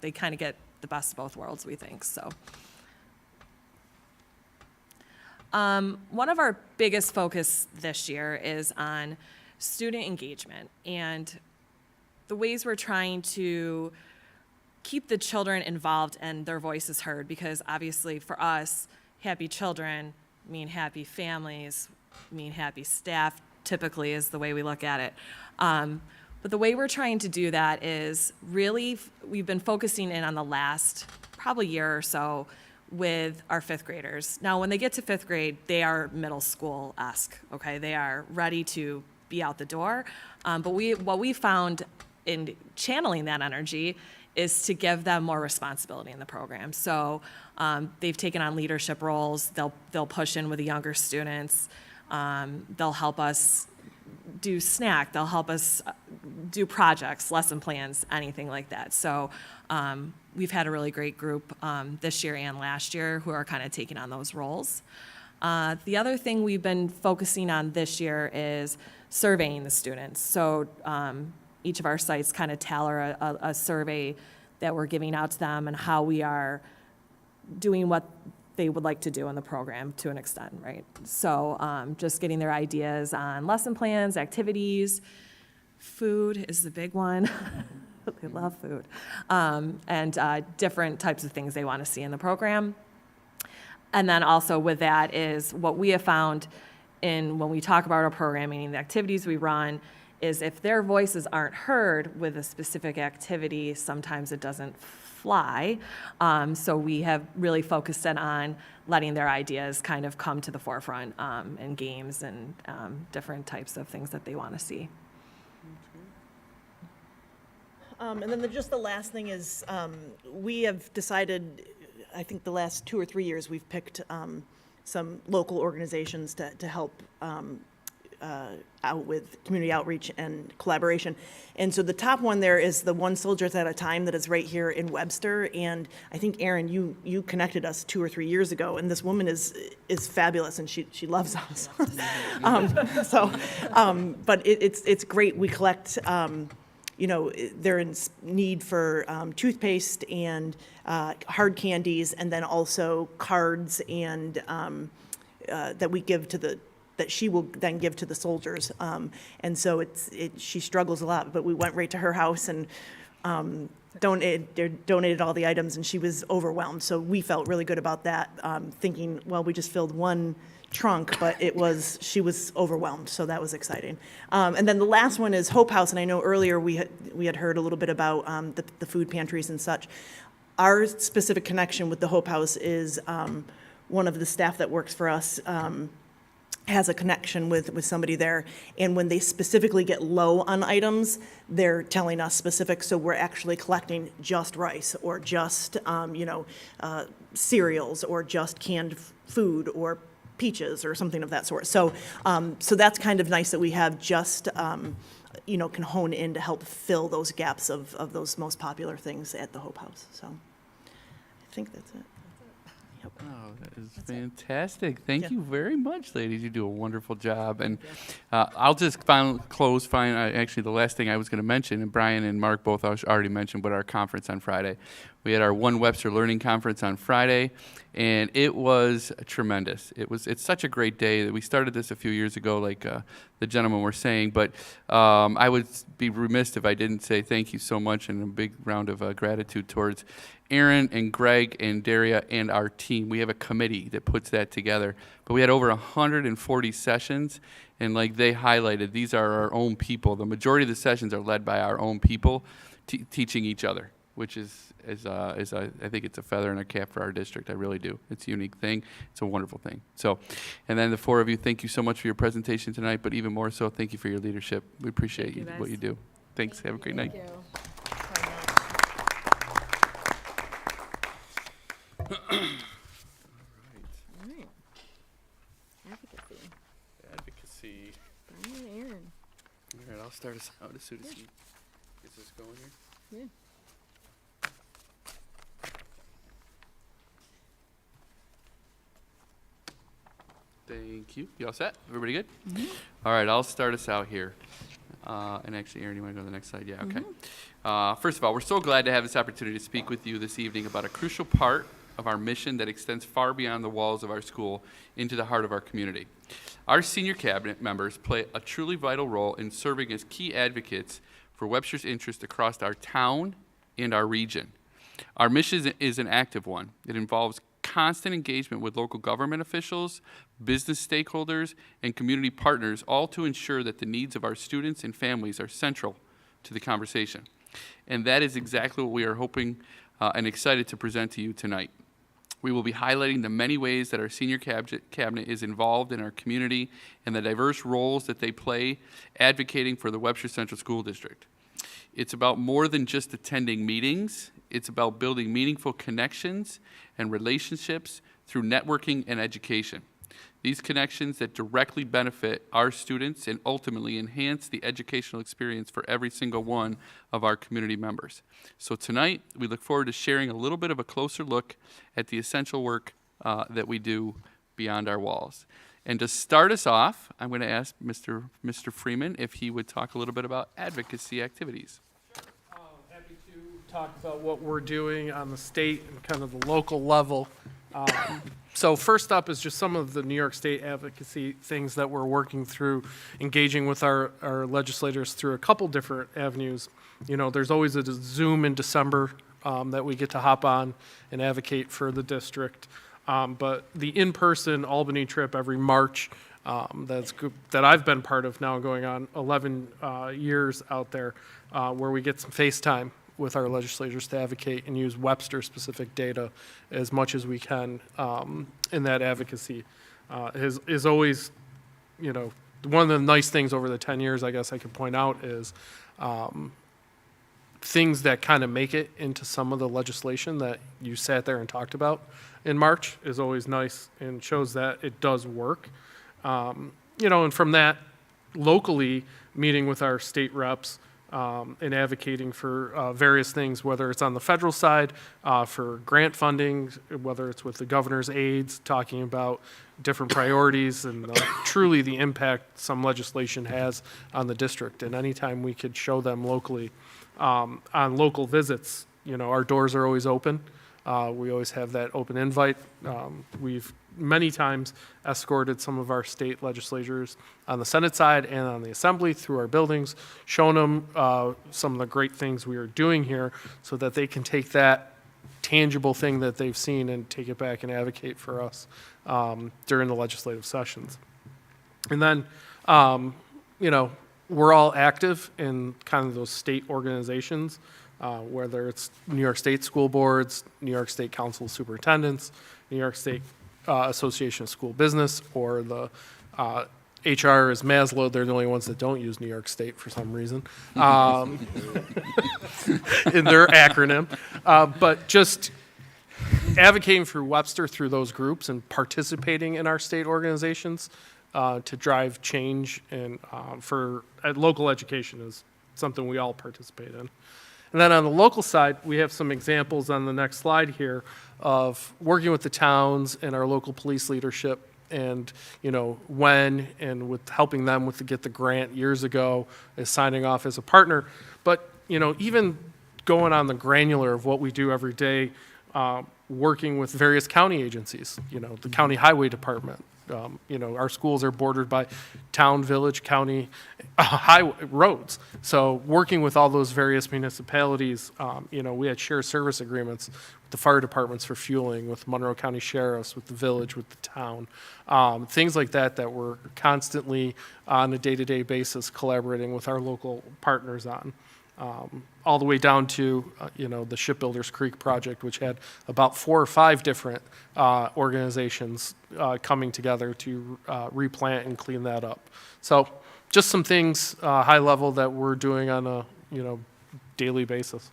they kind of get the best of both worlds, we think. So one of our biggest focus this year is on student engagement and the ways we're trying to keep the children involved and their voices heard, because obviously for us, happy children mean happy families, mean happy staff, typically is the way we look at it. But the way we're trying to do that is really, we've been focusing in on the last probably year or so with our fifth graders. Now, when they get to fifth grade, they are middle school-esque, okay? They are ready to be out the door. But what we found in channeling that energy is to give them more responsibility in the program. So they've taken on leadership roles. They'll push in with the younger students. They'll help us do snack. They'll help us do projects, lesson plans, anything like that. So we've had a really great group this year and last year who are kind of taking on those roles. The other thing we've been focusing on this year is surveying the students. So each of our sites kind of tailor a survey that we're giving out to them and how we are doing what they would like to do in the program to an extent, right? So just getting their ideas on lesson plans, activities. Food is the big one. They love food. And different types of things they want to see in the program. And then also with that is what we have found when we talk about our programming and the activities we run is if their voices aren't heard with a specific activity, sometimes it doesn't fly. So we have really focused in on letting their ideas kind of come to the forefront in games and different types of things that they want to see. And then just the last thing is we have decided, I think the last 2 or 3 years, we've picked some local organizations to help out with community outreach and collaboration. And so the top one there is the One Soldiers at a Time that is right here in Webster. And I think, Aaron, you connected us 2 or 3 years ago, and this woman is fabulous, and she loves us. But it's great. We collect, they're in need for toothpaste and hard candies, and then also cards and that we give to that she will then give to the soldiers. And so she struggles a lot, but we went right to her house and donated all the items, and she was overwhelmed. So we felt really good about that, thinking, well, we just filled one trunk, but she was overwhelmed, so that was exciting. And then the last one is Hope House, and I know earlier we had heard a little bit about the food pantries and such. our specific connection with the Hope House is one of the staff that works for us has a connection with somebody there. And when they specifically get low on items, they're telling us specific. So we're actually collecting just rice or just, cereals or just canned food or peaches or something of that sort. So, so that's kind of nice that we have just, can hone in to help fill those gaps of those most popular things at the Hope House. So I think that's it. Yep. Oh, that is fantastic. Thank you very much, ladies. You do a wonderful job. And I'll just actually, the last thing I was going to mention, and Brian and Mark both already mentioned, but our conference on Friday. We had our One Webster Learning Conference on Friday, and it was tremendous. It's such a great day that we started this a few years ago, like the gentlemen were saying, but I would be remiss if I didn't say thank you so much and a big round of gratitude towards Aaron and Greg and Daria and our team. We have a committee that puts that together, but we had over 140 sessions, and like they highlighted, these are our own people. The majority of the sessions are led by our own people teaching each other, which is I think it's a feather in our cap for our district. I really do. It's a unique thing. It's a wonderful thing. So, and then the four of you, thank you so much for your presentation tonight, but even more so, thank you for your leadership. We appreciate what you do. Thanks. Have a great night. Advocacy. All right, I'll start us out as soon as he gets us going here. Yeah. Thank you. You all set? Everybody good? Mm-hmm. All right, I'll start us out here. And actually, Aaron, you want to go to the next slide? Yeah, okay. Mm-hmm. First of all, we're so glad to have this opportunity to speak with you this evening about a crucial part of our mission that extends far beyond the walls of our school into the heart of our community. Our senior cabinet members play a truly vital role in serving as key advocates for Webster's interest across our town and our region. Our mission is an active one. It involves constant engagement with local government officials, business stakeholders, and community partners, all to ensure that the needs of our students and families are central to the conversation. And that is exactly what we are hoping and excited to present to you tonight. We will be highlighting the many ways that our senior cabinet is involved in our community and the diverse roles that they play advocating for the Webster Central School District. It's about more than just attending meetings. It's about building meaningful connections and relationships through networking and education. These connections that directly benefit our students and ultimately enhance the educational experience for every single one of our community members. So tonight, we look forward to sharing a little bit of a closer look at the essential work that we do beyond our walls. And to start us off, I'm going to ask Mr. Freeman if he would talk a little bit about advocacy activities. Happy to talk about what we're doing on the state and kind of the local level. So first up is just some of the New York State advocacy things that we're working through, engaging with our legislators through a couple different avenues. You know, there's always a Zoom in December that we get to hop on and advocate for the district. But the in-person Albany trip every March that I've been part of now going on 11 years out there, where we get some FaceTime with our legislators to advocate and use Webster-specific data as much as we can in that advocacy is always, you know, one of the nice things over the 10 years, I guess I could point out is things that kind of make it into some of the legislation that you sat there and talked about in March is always nice and shows that it does work. You know, and from that, locally, meeting with our state reps, and advocating for various things, whether it's on the federal side for grant funding, whether it's with the governor's aides, talking about different priorities and truly the impact some legislation has on the district. And anytime we could show them locally on local visits, you know, our doors are always open. We always have that open invite. We've many times escorted some of our state legislators on the Senate side and on the Assembly through our buildings, shown them some of the great things we are doing here so that they can take that tangible thing that they've seen and take it back and advocate for us during the legislative sessions. And then, you know, we're all active in kind of those state organizations. whether it's New York State School Boards, New York State Council of Superintendents, New York State Association of School Business, or the HR is Maslow. They're the only ones that don't use New York State for some reason in their acronym. But just advocating for Webster through those groups and participating in our state organizations to drive change and for local education is something we all participate in. And then on the local side, we have some examples on the next slide here of working with the towns and our local police leadership, and when and with helping them with to get the grant years ago, as signing off as a partner. But even going on the granular of what we do every day, working with various county agencies, the county highway department. Our schools are bordered by town, village, county, highway roads. So working with all those various municipalities, we had shared service agreements with the fire departments for fueling, with Monroe County Sheriffs, with the village, with the town, things like that we're constantly on a day-to-day basis collaborating with our local partners on. All the way down to, the Shipbuilders Creek project, which had about 4 or 5 different organizations coming together to replant and clean that up. So just some things, high level, that we're doing on a, daily basis.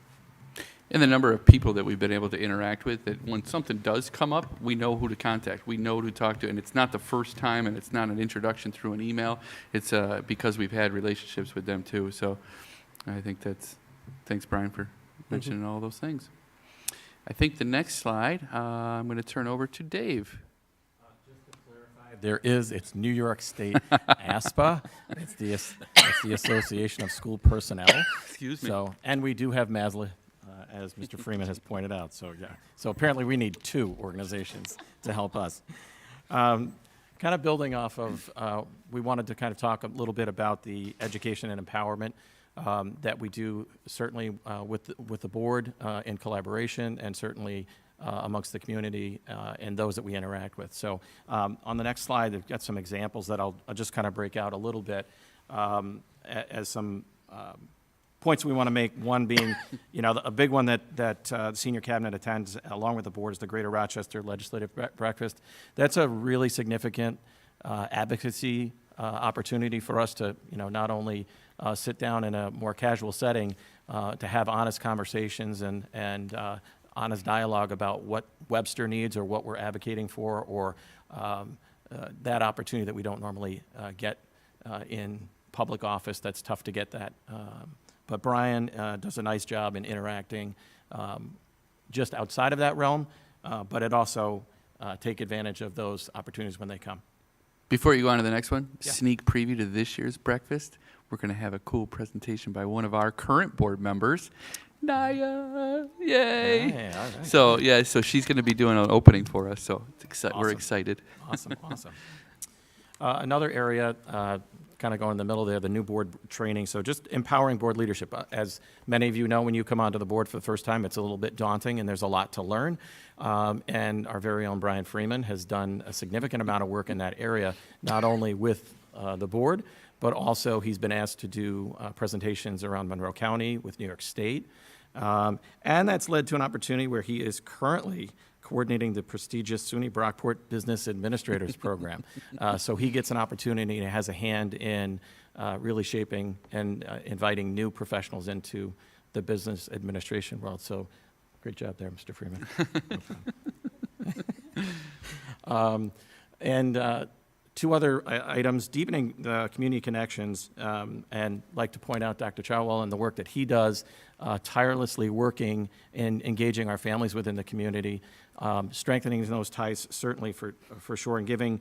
And the number of people that we've been able to interact with, that when something does come up, we know who to contact, we know who to talk to, and it's not the first time, and it's not an introduction through an email. It's because we've had relationships with them too. So I think thanks, Brian, for mentioning all those things. I think the next slide, I'm going to turn over to Dave. Just to clarify, it's New York State ASPA. It's the Association of School Personnel. Excuse me. So, and we do have Maslow, as Mr. Freeman has pointed out. So, yeah. So apparently we need 2 organizations to help us. Kind of building off of, we wanted to kind of talk a little bit about the education and empowerment that we do, certainly with the board in collaboration, and certainly amongst the community and those that we interact with. So on the next slide, I've got some examples that I'll just kind of break out a little bit as some points we want to make. One being, a big one that the senior cabinet attends along with the board is the Greater Rochester Legislative Breakfast. That's a really significant advocacy opportunity for us to, not only sit down in a more casual setting to have honest conversations and honest dialogue about what Webster needs or what we're advocating for, or that opportunity that we don't normally get in public office. That's tough to get that. But Brian does a nice job in interacting just outside of that realm, but it also take advantage of those opportunities when they come. Before you go on to the next one, Yeah. sneak preview to this year's breakfast. We're going to have a cool presentation by one of our current board members, Naya. Yay! Hey, all right. So she's going to be doing an opening for us. So it's we're Awesome. excited. Awesome. Another area, kind of going in the middle there, the new board training. So just empowering board leadership. As many of you know, when you come onto the board for the first time, it's a little bit daunting and there's a lot to learn. And our very own Brian Freeman has done a significant amount of work in that area, not only with the board, but also he's been asked to do presentations around Monroe County with New York State. And that's led to an opportunity where he is currently coordinating the prestigious SUNY Brockport Business Administrators Program. So he gets an opportunity and has a hand in really shaping and inviting new professionals into the business administration world. So great job there, Mr. Freeman. And 2 other items, deepening the community connections, and like to point out Dr. Chowell and the work that he does, tirelessly working and engaging our families within the community, strengthening those ties certainly for sure, and giving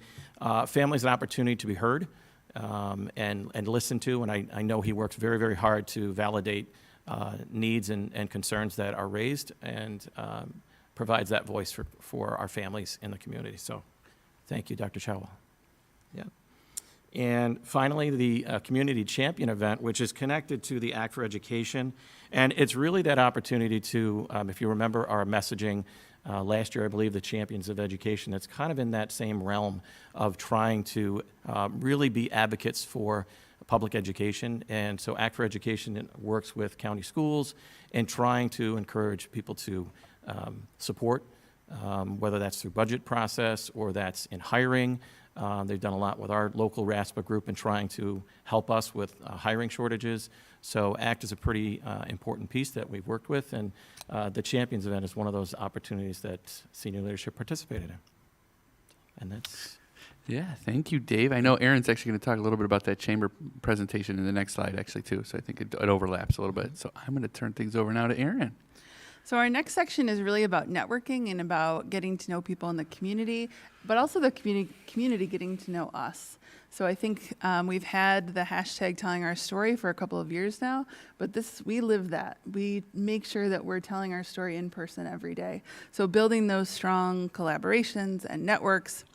families an opportunity to be heard and listened to. And I know he works very, very hard to validate needs and concerns that are raised, and provides that voice for our families in the community. So thank you, Dr. Chowell. Yeah. And finally, the Community Champion event, which is connected to the Act for Education. And it's really that opportunity to, if you remember our messaging last year, I believe, the Champions of Education, it's kind of in that same realm of trying to really be advocates for public education. And so Act for Education works with county schools in trying to encourage people to support, whether that's through budget process or that's in hiring. They've done a lot with our local RASPA group in trying to help us with hiring shortages. So ACT is a pretty important piece that we've worked with, and the Champions event is one of those opportunities that senior leadership participated in. And that's... Yeah, thank you, Dave. I know Aaron's actually going to talk a little bit about that chamber presentation in the next slide, actually, too. So I think it overlaps a little bit. So I'm going to turn things over now to Aaron. So our next section is really about networking and about getting to know people in the community, but also the community getting to know us. So I think we've had the hashtag telling our story for a couple of years now, but we live that. We make sure that we're telling our story in person every day. So building those strong collaborations and networks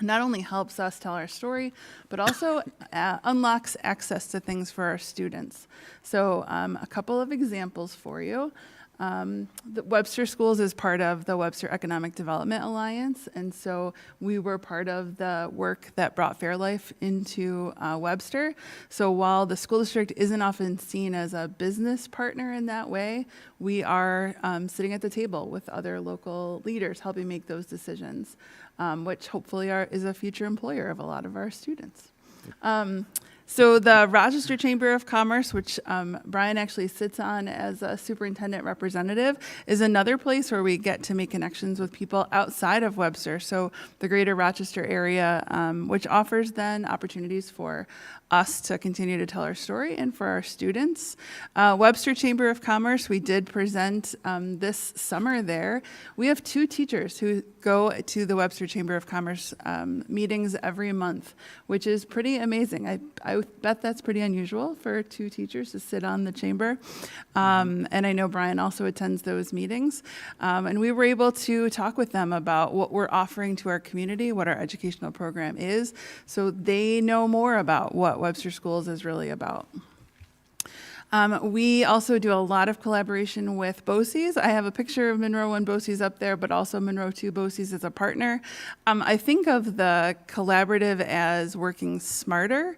not only helps us tell our story, but also unlocks access to things for our students. So a couple of examples for you. The Webster Schools is part of the Webster Economic Development Alliance, and so we were part of the work that brought Fairlife into Webster. So while the school district isn't often seen as a business partner in that way, we are sitting at the table with other local leaders helping make those decisions, which hopefully is a future employer of a lot of our students. So the Rochester Chamber of Commerce, which Brian actually sits on as a superintendent representative, is another place where we get to make connections with people outside of Webster. So the greater Rochester area, which offers then opportunities for us to continue to tell our story and for our students. Webster Chamber of Commerce, we did present this summer there. We have 2 teachers who go to the Webster Chamber of Commerce meetings every month, which is pretty amazing. I bet that's pretty unusual for 2 teachers to sit on the chamber. And I know Brian also attends those meetings. And we were able to talk with them about what we're offering to our community, what our educational program is, so they know more about what Webster Schools is really about. We also do a lot of collaboration with BOCES. I have a picture of Monroe 1 BOCES up there, but also Monroe 2 BOCES as a partner. I think of the collaborative as working smarter.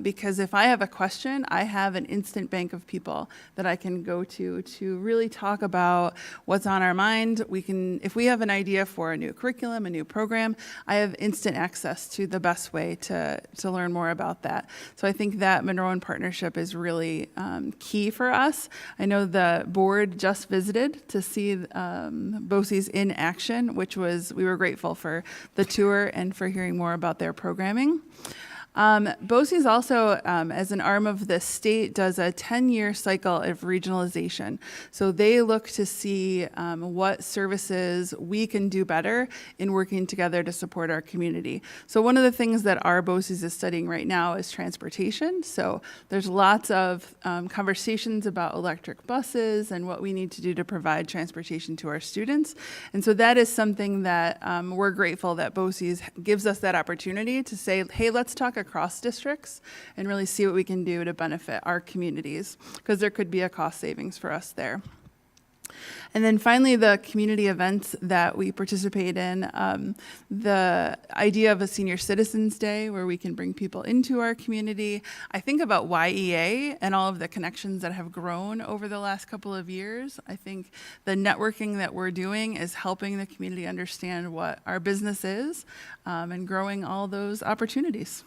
Because if I have a question, I have an instant bank of people that I can go to really talk about what's on our mind. If we have an idea for a new curriculum, a new program, I have instant access to the best way to learn more about that. So I think that Monroe partnership is really key for us. I know the board just visited to see BOCES in action, we were grateful for the tour and for hearing more about their programming. BOCES also, as an arm of the state, does a 10-year cycle of regionalization. So they look to see what services we can do better in working together to support our community. So one of the things that our BOCES is studying right now is transportation. So there's lots of conversations about electric buses and what we need to do to provide transportation to our students. And so that is something that we're grateful that BOCES gives us that opportunity to say, hey, let's talk across districts and really see what we can do to benefit our communities, because there could be a cost savings for us there. And then finally, the community events that we participate in, the idea of a Senior Citizens Day where we can bring people into our community. I think about YEA and all of the connections that have grown over the last couple of years. I think the networking that we're doing is helping the community understand what our business is and growing all those opportunities.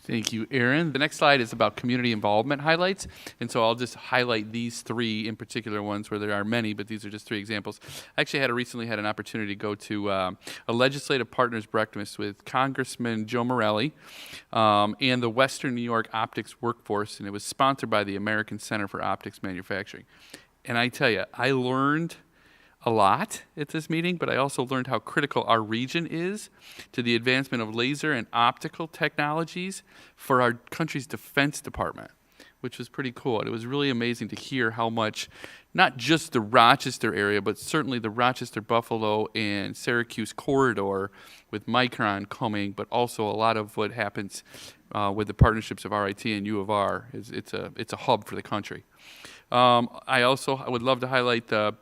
Thank you, Aaron. The next slide is about community involvement highlights. And so I'll just highlight these 3 in particular ones where there are many, but these are just 3 examples. I actually recently had an opportunity to go to a legislative partners breakfast with Congressman Joe Morelli and the Western New York Optics Workforce, and it was sponsored by the American Center for Optics Manufacturing. And I tell you, I learned a lot at this meeting, but I also learned how critical our region is to the advancement of laser and optical technologies for our country's Defense Department, which was pretty cool. And it was really amazing to hear how much, not just the Rochester area, but certainly the Rochester, Buffalo, and Syracuse corridor with Micron coming, but also a lot of what happens with the partnerships of RIT and U of R. It's a hub for the country. I would love to highlight the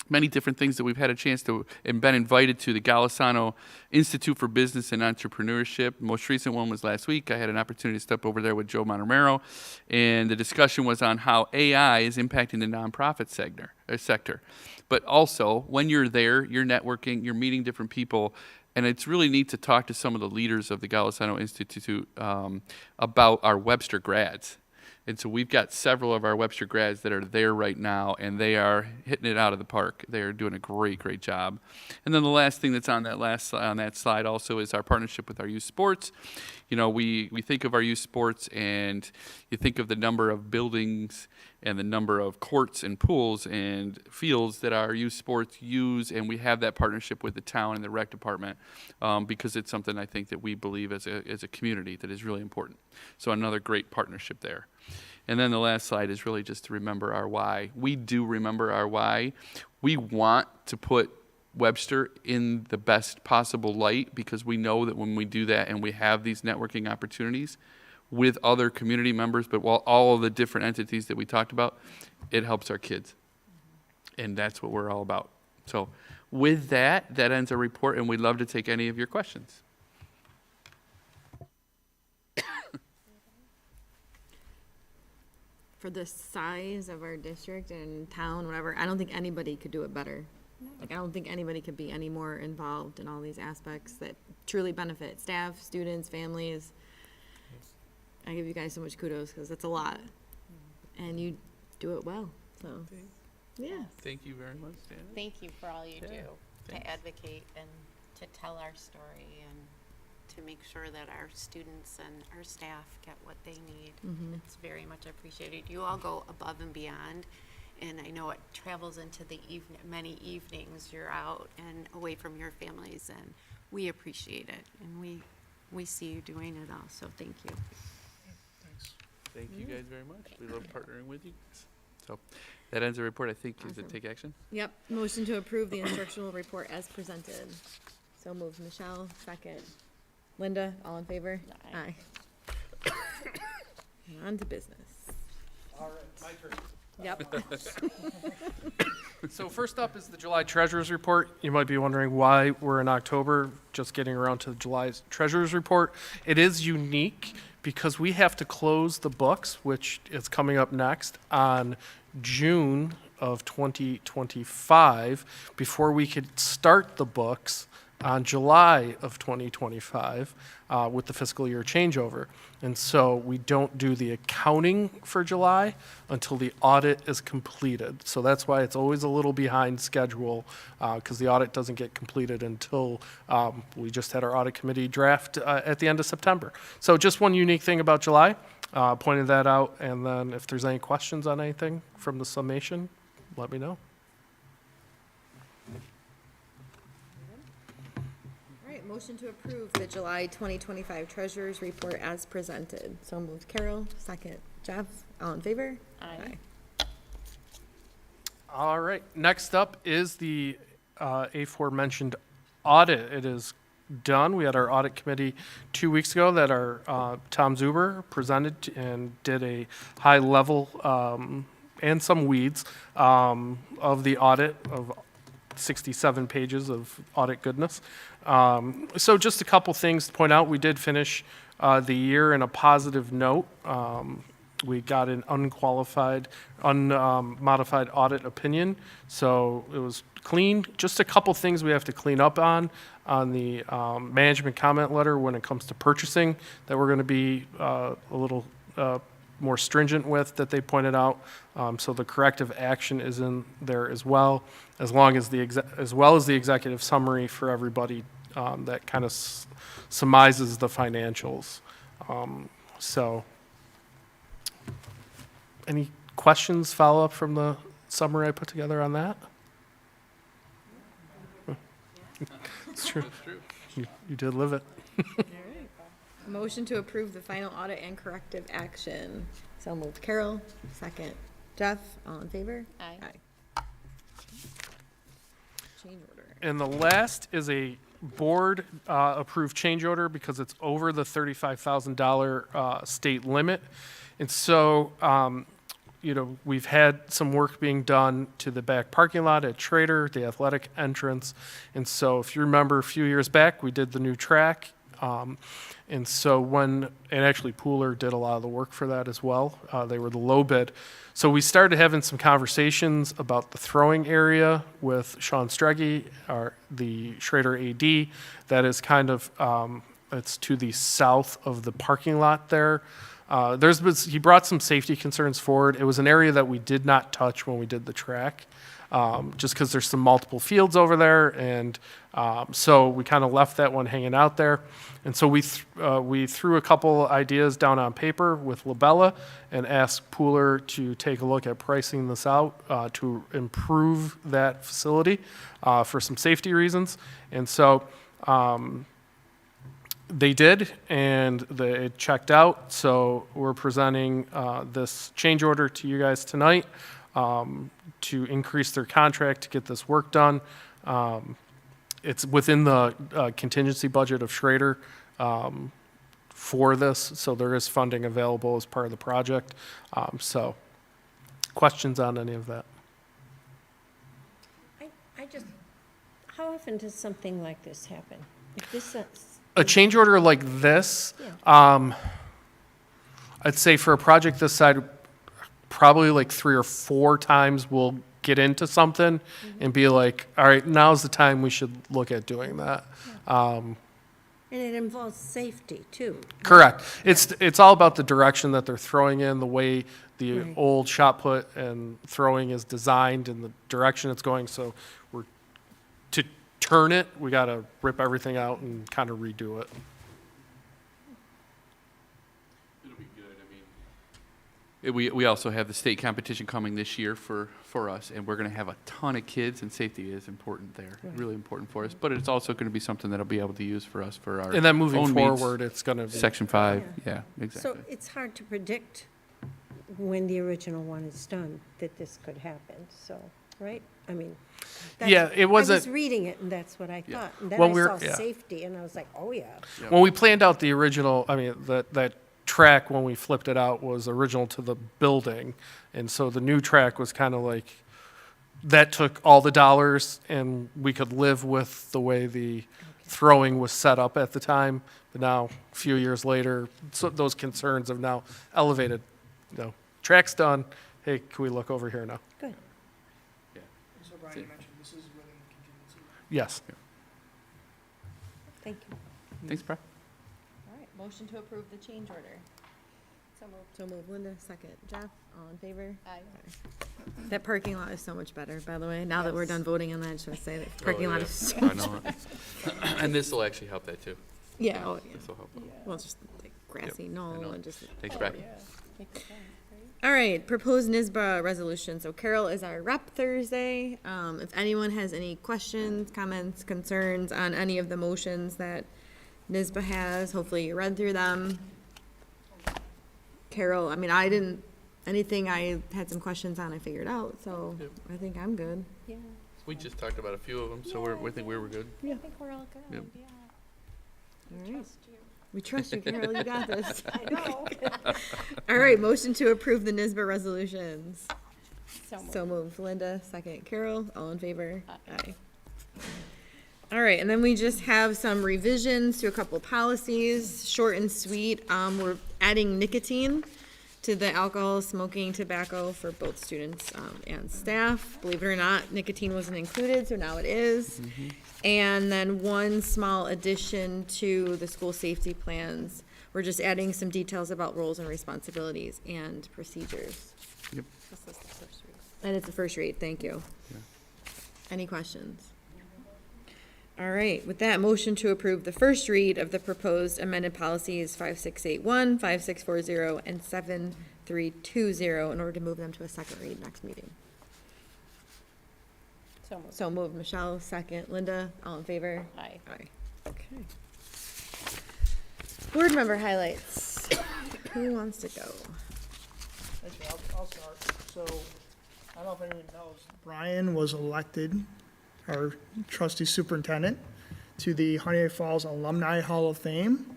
many different things that we've had a chance to and been invited to the Golisano Institute for Business and Entrepreneurship. Most recent one was last week. I had an opportunity to step over there with Joe Montemero, and the discussion was on how AI is impacting the nonprofit sector. But also, when you're there, you're networking, you're meeting different people, and it's really neat to talk to some of the leaders of the Golisano Institute about our Webster grads. And so we've got several of our Webster grads that are there right now, and they are hitting it out of the park. They are doing a great, great job. And then the last thing that's on that slide also is our partnership with our youth sports. You know, we think of our youth sports, and you think of the number of buildings and the number of courts and pools and fields that our youth sports use, and we have that partnership with the town and the rec department because it's something I think that we believe as a community that is really important. So another great partnership there. And then the last slide is really just to remember our why. We do remember our why. We want to put Webster in the best possible light because we know that when we do that and we have these networking opportunities with other community members, but while all of the different entities that we talked about, it helps our kids. And that's what we're all about. So with that ends our report, and we'd love to take any of your questions. For the size of our district and town, whatever, I don't think anybody could do it better. Like, I don't think anybody could be any more involved in all these aspects that truly benefit staff, students, families. I give you guys so much kudos because it's a lot, and you do it well. So, yeah. Thank you very much, Janice. Thank you for all you do Thanks. to advocate and to tell our story and to make sure that our students and our staff get what they need. It's very much appreciated. You all go above and beyond, and I know it travels into the many evenings you're out and away from your families, and we appreciate it, and we see you doing it all, so thank you. Thanks. Thank you guys very much. We love partnering with you. So that ends the report. I think, is it take action? Yep. Motion to approve the instructional report as presented. So moved. Michele, second. Linda, all in favor? Aye. On to business. All right, my turn. Yep. So first up is the July Treasurers Report. You might be wondering why we're in October, just getting around to July's Treasurers Report. It is unique because we have to close the books, which is coming up next, on June of 2025 before we could start the books on July of 2025 with the fiscal year changeover. And so we don't do the accounting for July until the audit is completed. So that's why it's always a little behind schedule because the audit doesn't get completed until we just had our audit committee draft at the end of September. So just one unique thing about July, pointed that out. And then if there's any questions on anything from the summation, let me know. Motion to approve the July 2025 Treasurers Report as presented. So moved. Carole, second. Jeff, all in favor? Aye. All right. Next up is the aforementioned audit. It is done. We had our audit committee 2 weeks ago that our Tom Zuber presented and did a high level and some weeds of the audit of 67 pages of audit goodness. So just a couple things to point out. We did finish the year in a positive note. We got an unmodified audit opinion, so it was clean. Just a couple things we have to clean up on the management comment letter when it comes to purchasing that we're going to be a little more stringent with that they pointed out. So the corrective action is in there as well as the executive summary for everybody that kind of summarizes the financials. So any questions, follow up from the summary I put together on that? It's true. You did live it. All right. Motion to approve the final audit and corrective action. So moved. Carole, second. Jeff, all in favor? Aye. Change order. And the last is a board approved change order because it's over the $35,000 state limit. And so we've had some work being done to the back parking lot at Schrader, the athletic entrance. And so if you remember a few years back, we did the new track. And so and actually Pooler did a lot of the work for that as well. They were the low bid. So we started having some conversations about the throwing area with Sean Streggy, the Schrader AD. That is kind of, it's to the south of the parking lot there. He brought some safety concerns forward. It was an area that we did not touch when we did the track, just because there's some multiple fields over there, and so we kind of left that one hanging out there. And so we threw a couple ideas down on paper with Labella and asked Pooler to take a look at pricing this out to improve that facility for some safety reasons. And so they did, and it checked out. So we're presenting this change order to you guys tonight to increase their contract to get this work done. It's within the contingency budget of Schrader for this, so there is funding available as part of the project. So questions on any of that? How often does something like this happen? If this A change order like this, Yeah. I'd say for a project this side, probably like 3 or 4 times we'll get into something and be like, all right, now's the time we should look at doing that. And it involves safety, too. Correct. It's all about the direction that they're throwing in, the way the Right. old shot put and throwing is designed and the direction it's going. So to turn it, we got to rip everything out and kind of redo it. It'll be good. I mean, we also have the state competition coming this year for us, and we're going to have a ton of kids, and safety is important there, really important for us. But it's also going to be something that'll be able to use for us for our And then moving own meets. forward, it's going to be Section 5, yeah, exactly. So it's hard to predict when the original one is done that this could happen, so, right? I mean, Yeah, it wasn't- I was reading it, and that's what I thought. And then Well, I saw yeah. safety, and I was like, oh, yeah. When we planned out the original, I mean, that track, when we flipped it out, was original to the building. And so the new track was kind of like, that took all the dollars, and we could live with the way the throwing was set up at the time. But now, a few years later, so those concerns have now elevated. Track's done. Hey, can we look over here now? Good. So Brian, you mentioned this is within contingency. Yes. Thank you. Thanks, Brian. All right, motion to approve the change order. So moved. Linda, second. Jeff, all in favor? Aye. That parking lot is so much better, by the way. Now that we're done voting on that, I just want to say that Oh, parking lot yeah. is so I much know better. it. And this will actually help that too. Yeah, oh, yeah. This will help. Well, it's just like grassy I knoll know. and just. Thanks, Brian. All right, proposed NISBA resolution. So Carole is our rep Thursday. If anyone has any questions, comments, concerns on any of the motions that NISBA has, hopefully you read through them. Carole, I mean, anything I had some questions on, I figured out, so Yep. I think I'm good. Yeah, We just talked about a few of them, so we think we were good. I think we're all good, Yep. yeah. All right. Trust you. We trust you, Carole, you got this. I know. All right, motion to approve the NISBA resolutions. So moved. So moved. Linda, second. Carole, all in favor? Aye. All right, and then we just have some revisions to a couple policies, short and sweet. We're adding nicotine to the alcohol, smoking, tobacco for both students and staff. Believe it or not, nicotine wasn't included, so now it is. And then one small addition to the school safety plans. We're just adding some details about roles and responsibilities and procedures. Yep. This is the first read. And it's the first read, thank you. Any questions? All right, with that, motion to approve the first read of the proposed amended policies 5681, 5640, and 7320 in order to move them to a second read next meeting. So moved. So moved. Michele, second. Linda, all in favor? Aye. Aye. Okay. Board member highlights. Who wants to go? Actually, I'll start. So, I don't know if anyone knows, Brian was elected, our trusty superintendent, to the Honey Falls Alumni Hall of Fame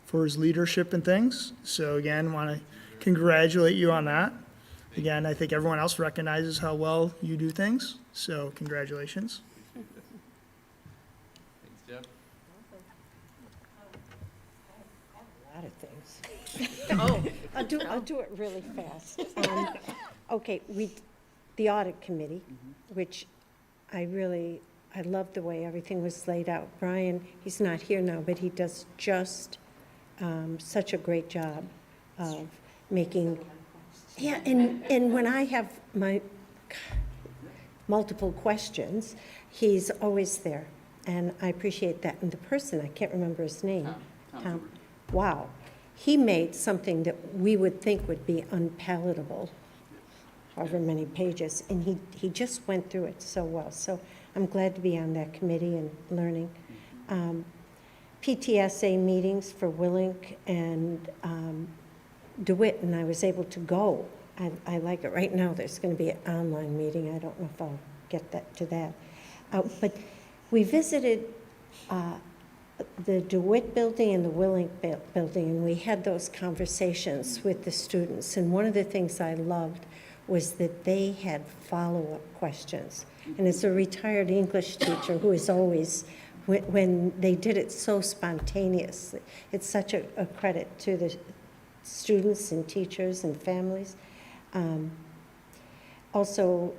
for his leadership and things. So again, want to congratulate you on that. Again, I think everyone else recognizes how well you do things, so congratulations. Thanks, Jeff. A lot of things. I'll do it really fast. Okay, the audit committee, which I love the way everything was laid out. Brian, he's not here now, but he does just such a great job of making, yeah, and when I have my multiple questions, he's always there, and I appreciate that. And the person, I can't remember his name. Tom. Wow. He made something that we would think would be unpalatable, however many pages, and he just went through it so well. So I'm glad to be on that committee and learning. PTSA meetings for Willink and DeWitt, and I was able to go. I like it. Right now, there's going to be an online meeting. I don't know if I'll get to that. But we visited the DeWitt building and the Willink building, and we had those conversations with the students. And one of the things I loved was that they had follow-up questions. And as a retired English teacher who is always, when they did it so spontaneously, it's such a credit to the students and teachers and families. Also,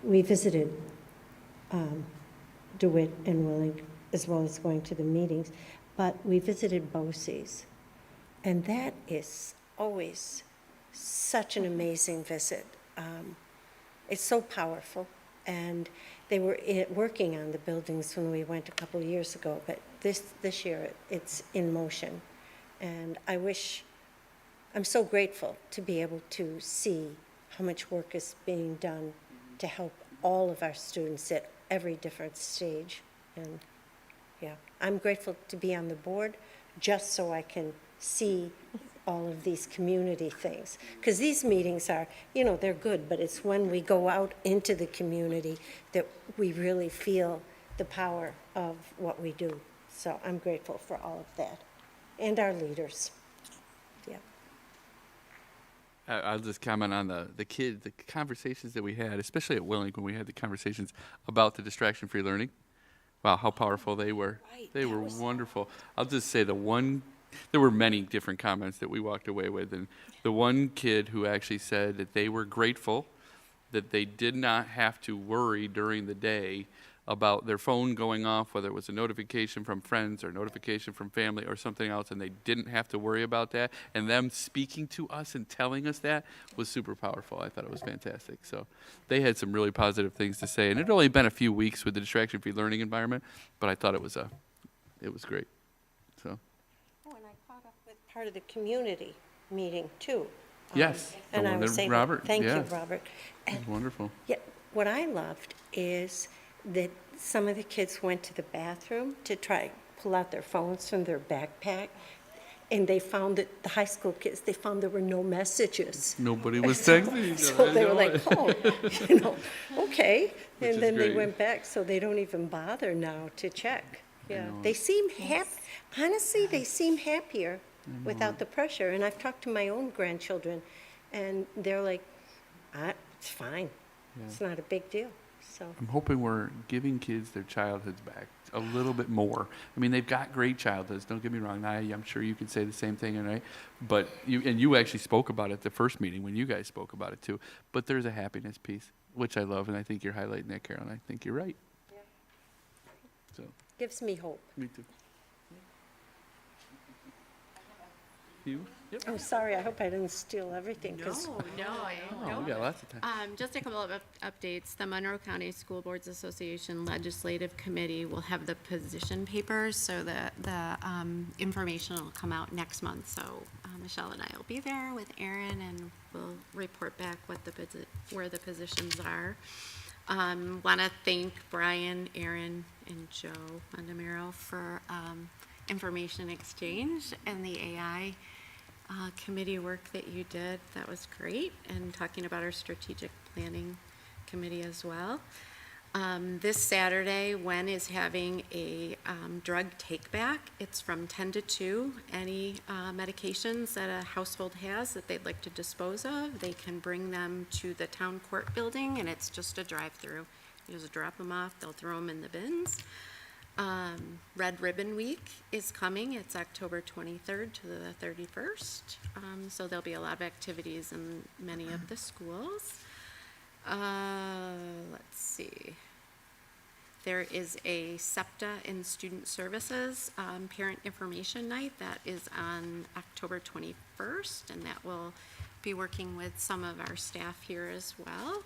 we visited DeWitt and Willink, as well as going to the meetings, but we visited BOCES, and that is always such an amazing visit. It's so powerful, and they were working on the buildings when we went a couple of years ago, but this year it's in motion, and I'm so grateful to be able to see how much work is being done to help all of our students at every different stage. And yeah, I'm grateful to be on the board just so I can see all of these community things. Because these meetings are, they're good, but it's when we go out into the community that we really feel the power of what we do. So I'm grateful for all of that. And our leaders. Yeah. I'll just comment on the conversations that we had, especially at Willink when we had the conversations about the distraction-free learning. Wow, how powerful they were. Right, they were wonderful. I'll just say there were many different comments that we walked away with, and the one kid who actually said that they were grateful that they did not have to worry during the day about their phone going off, whether it was a notification from friends or notification from family or something else, and they didn't have to worry about that. And them speaking to us and telling us that was super powerful. I thought it was fantastic. So they had some really positive things to say. And it had only been a few weeks with the distraction-free learning environment, but I thought it was great. So. Oh, and I caught up with part of the community meeting too. Yes, and I was able, Robert. Thank you, Robert. It was wonderful. Yeah, what I loved is that some of the kids went to the bathroom to try pull out their phones from their backpack, and they found that the high school kids, they found there were no messages. Nobody was texting each other. So they were like, okay. And then they went back, so they don't even bother now to check. Yeah, they seem happy. Honestly, they seem happier without the pressure. And I've talked to my own grandchildren, and they're like, it's fine. Yeah. It's not a big deal. So I'm hoping we're giving kids their childhoods back a little bit more. I mean, they've got great childhoods. Don't get me wrong. I'm sure you could say the same thing, right? But you actually spoke about it at the first meeting when you guys spoke about it too. But there's a happiness piece, which I love, and I think you're highlighting that, Carole. And I think you're right. Yeah. So gives me hope. Me too. You? Yep. I'm sorry, I hope I didn't steal everything. No. We got lots of time. Just a couple of updates. The Monroe County School Boards Association Legislative Committee will have the position papers, so that the information will come out next month. So Michele and I will be there with Aaron, and we'll report back where the positions are. Want to thank Brian, Aaron, and Joe Mondamero for information exchange and the AI committee work that you did. That was great, and talking about our strategic planning committee as well. This Saturday, Wen is having a drug take-back. It's from 10 to 2. Any medications that a household has that they'd like to dispose of, they can bring them to the town court building, and it's just a drive-through. You just drop them off, they'll throw them in the bins. Red Ribbon Week is coming. It's October 23rd to the 31st. So there'll be a lot of activities in many of the schools. Let's see. There is a SEPTA in Student Services Parent Information Night that is on October 21st, and that will be working with some of our staff here as well.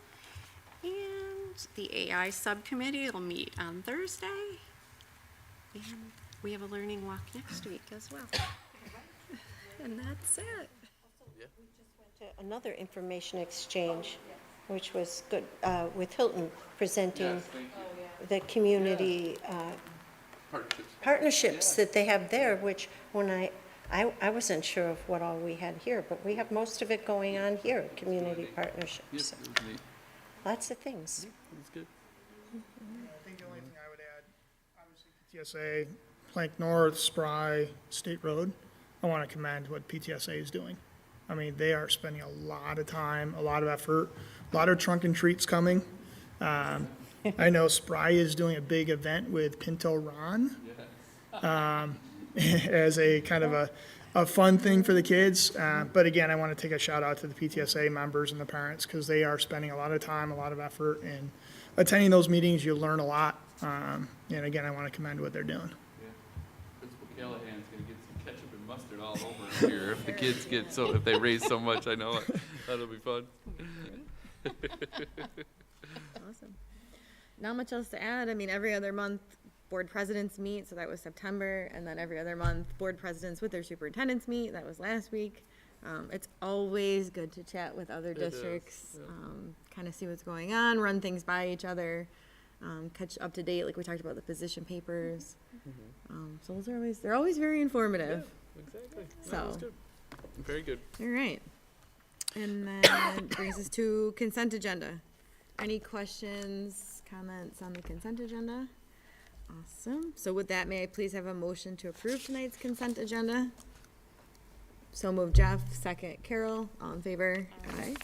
And the AI subcommittee will meet on Thursday. And we have a learning walk next week as well. And that's it. To another information exchange, which was good, with Hilton presenting the community partnerships that they have there, which when I wasn't sure of what all we had here, but we have most of it going on here, community partnerships. Lots of things. That's good. I think the only thing I would add, obviously PTSA, Plank North, Spry, State Road, I want to commend what PTSA is doing. I mean, they are spending a lot of time, a lot of effort, a lot of trunk and treats coming. I know Spry is doing a big event with Pinto Ron as a kind of a fun thing for the kids. But again, I want to take a shout out to the PTSA members and the parents because they are spending a lot of time, a lot of effort, and attending those meetings, you learn a lot. And again, I want to commend what they're doing. Yeah. Principal Callahan's gonna get some ketchup and mustard all over here if the kids get if they raise so much. I know that'll be fun. Awesome. Not much else to add. I mean, every other month, board presidents meet, so that was September, and then every other month, board presidents with their superintendents meet, that was last week. It's always good to chat with other districts, kind of see what's going on, run things by each other, catch up to date, like we talked about the position papers. So they're always very informative. Yeah, exactly. So, that was good. Very good. All right. And then brings us to consent agenda. Any questions, comments on the consent agenda? Awesome. So with that, may I please have a motion to approve tonight's consent agenda? So moved, Jeff. Second, Carole. All in favor? Aye.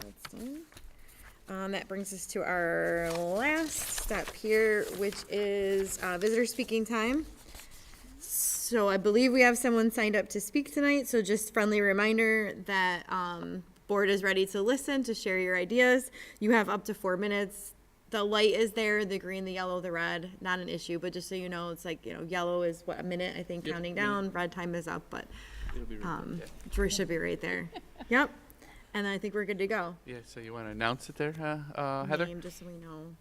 That's done. That brings us to our last step here, which is visitor speaking time. So I believe we have someone signed up to speak tonight. So just friendly reminder that board is ready to listen, to share your ideas. You have up to 4 minutes. The light is there, the green, the yellow, the red, not an issue, but just so you know, it's like, yellow is a minute, I think, counting down, red time is up, but it should be right there. Yep. And I think we're good to go. Yeah, so you want to announce it there, Heather? Name, just so we know.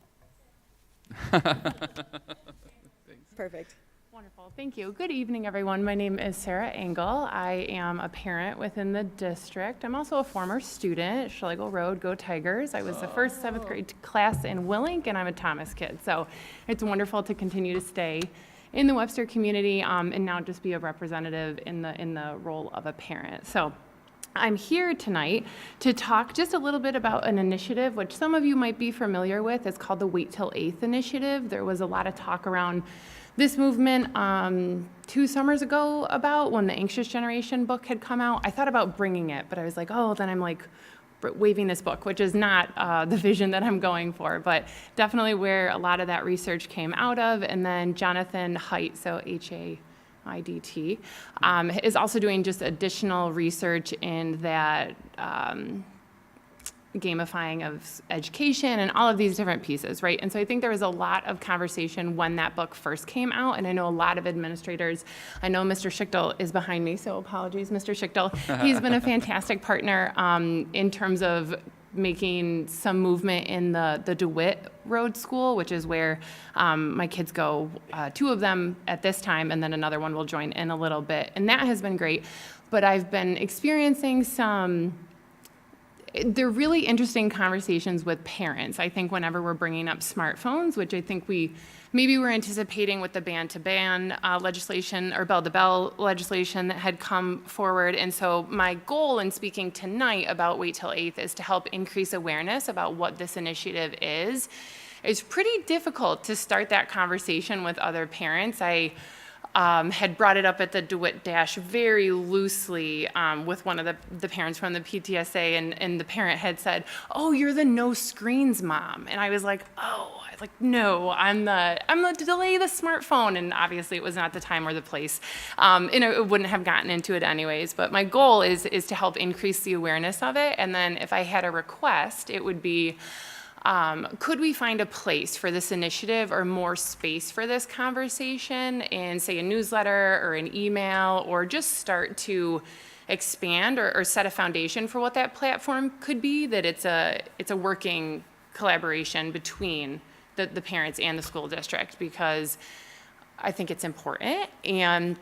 Perfect. Wonderful. Thank you. Good evening, everyone. My name is Sarah Engel. I am a parent within the district. I'm also a former student at Schlegel Road. Go Tigers. I was the first 7th grade class in Willink, and I'm a Thomas kid. So it's wonderful to continue to stay in the Webster community and now just be a representative in the role of a parent. So I'm here tonight to talk just a little bit about an initiative which some of you might be familiar with. It's called the Wait Till 8th initiative. There was a lot of talk around this movement 2 summers ago about when the Anxious Generation book had come out. I thought about bringing it, but I was like, oh, then I'm like waving this book, which is not the vision that I'm going for, but definitely where a lot of that research came out of. And then Jonathan Haidt, so H-A-I-D-T, is also doing just additional research in that gamifying of education and all of these different pieces, right? And so I think there was a lot of conversation when that book first came out, and I know a lot of administrators, I know Mr. Schichtel is behind me, so apologies, Mr. Schichtel. He's been a fantastic partner in terms of making some movement in the DeWitt Road School, which is where my kids go, 2 of them at this time, and then another one will join in a little bit, and that has been great. But I've been experiencing they're really interesting conversations with parents. I think whenever we're bringing up smartphones, which I think maybe we're anticipating with the ban-to-ban legislation or bell-to-bell legislation that had come forward. And so my goal in speaking tonight about Wait Till 8th is to help increase awareness about what this initiative is. it's pretty difficult to start that conversation with other parents. I had brought it up at the DeWitt Dash very loosely with one of the parents from the PTSA, and the parent had said, "Oh, you're the no screens mom," and I was like, "Oh." Like, no, I'm the delay the smartphone, and obviously it was not the time or the place, and it wouldn't have gotten into it anyways. But my goal is to help increase the awareness of it, and then if I had a request, it would be, could we find a place for this initiative or more space for this conversation in, say, a newsletter or an email, or just start to expand or set a foundation for what that platform could be, that it's a working collaboration between the parents and the school district, because I think it's important. And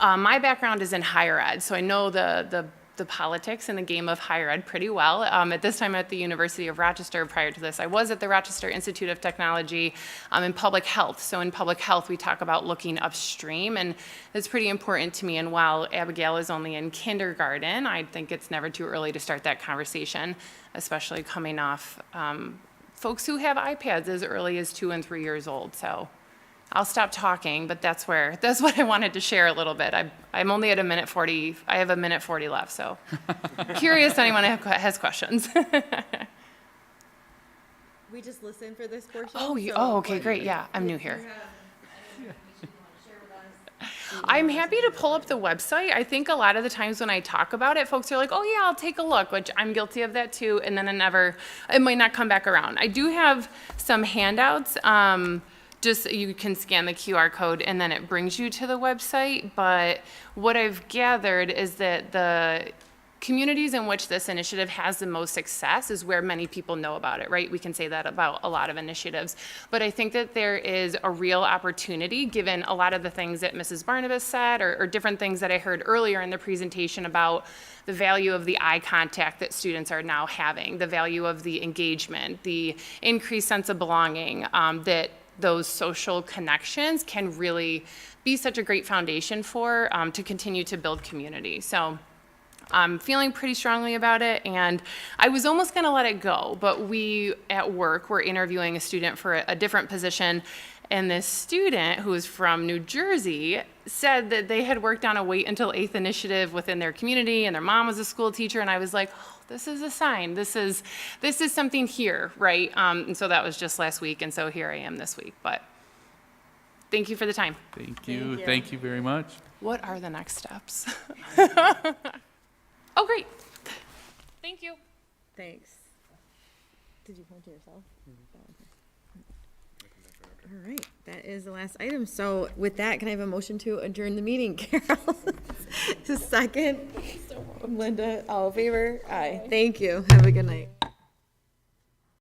my background is in higher ed, so I know the politics and the game of higher ed pretty well. At this time at the University of Rochester, prior to this, I was at the Rochester Institute of Technology in public health. So in public health, we talk about looking upstream, and it's pretty important to me. And while Abigail is only in kindergarten, I think it's never too early to start that conversation, especially coming off folks who have iPads as early as 2 and 3 years old. So I'll stop talking, but that's what I wanted to share a little bit. I'm only at 1:40. I have 1:40 left, so curious anyone has questions. We just listen for this portion. Okay, great. Yeah, I'm new here. I'm happy to pull up the website. I think a lot of the times when I talk about it, folks are like, "Oh yeah, I'll take a look," which I'm guilty of that too, and then it might not come back around. I do have some handouts. Just you can scan the QR code and then it brings you to the website. But what I've gathered is that the communities in which this initiative has the most success is where many people know about it, right? We can say that about a lot of initiatives. But I think that there is a real opportunity, given a lot of the things that Mrs. Barnabas said, or different things that I heard earlier in the presentation about the value of the eye contact that students are now having, the value of the engagement, the increased sense of belonging, that those social connections can really be such a great foundation for to continue to build community. So I'm feeling pretty strongly about it, and I was almost going to let it go, but we at work were interviewing a student for a different position, and this student, who is from New Jersey, said that they had worked on a Wait Until 8th initiative within their community, and their mom was a school teacher, and I was like, oh, this is a sign. This is something here, right? And so that was just last week, and so here I am this week. But thank you for the time. Thank you. Thank you very much. What are the next steps? Oh, great. Thank you. Thanks. Did you point to yourself? All right, that is the last item. So with that, can I have a motion to adjourn the meeting, Carole? Second. Linda, all in favor? Aye. Thank you. Have a good night.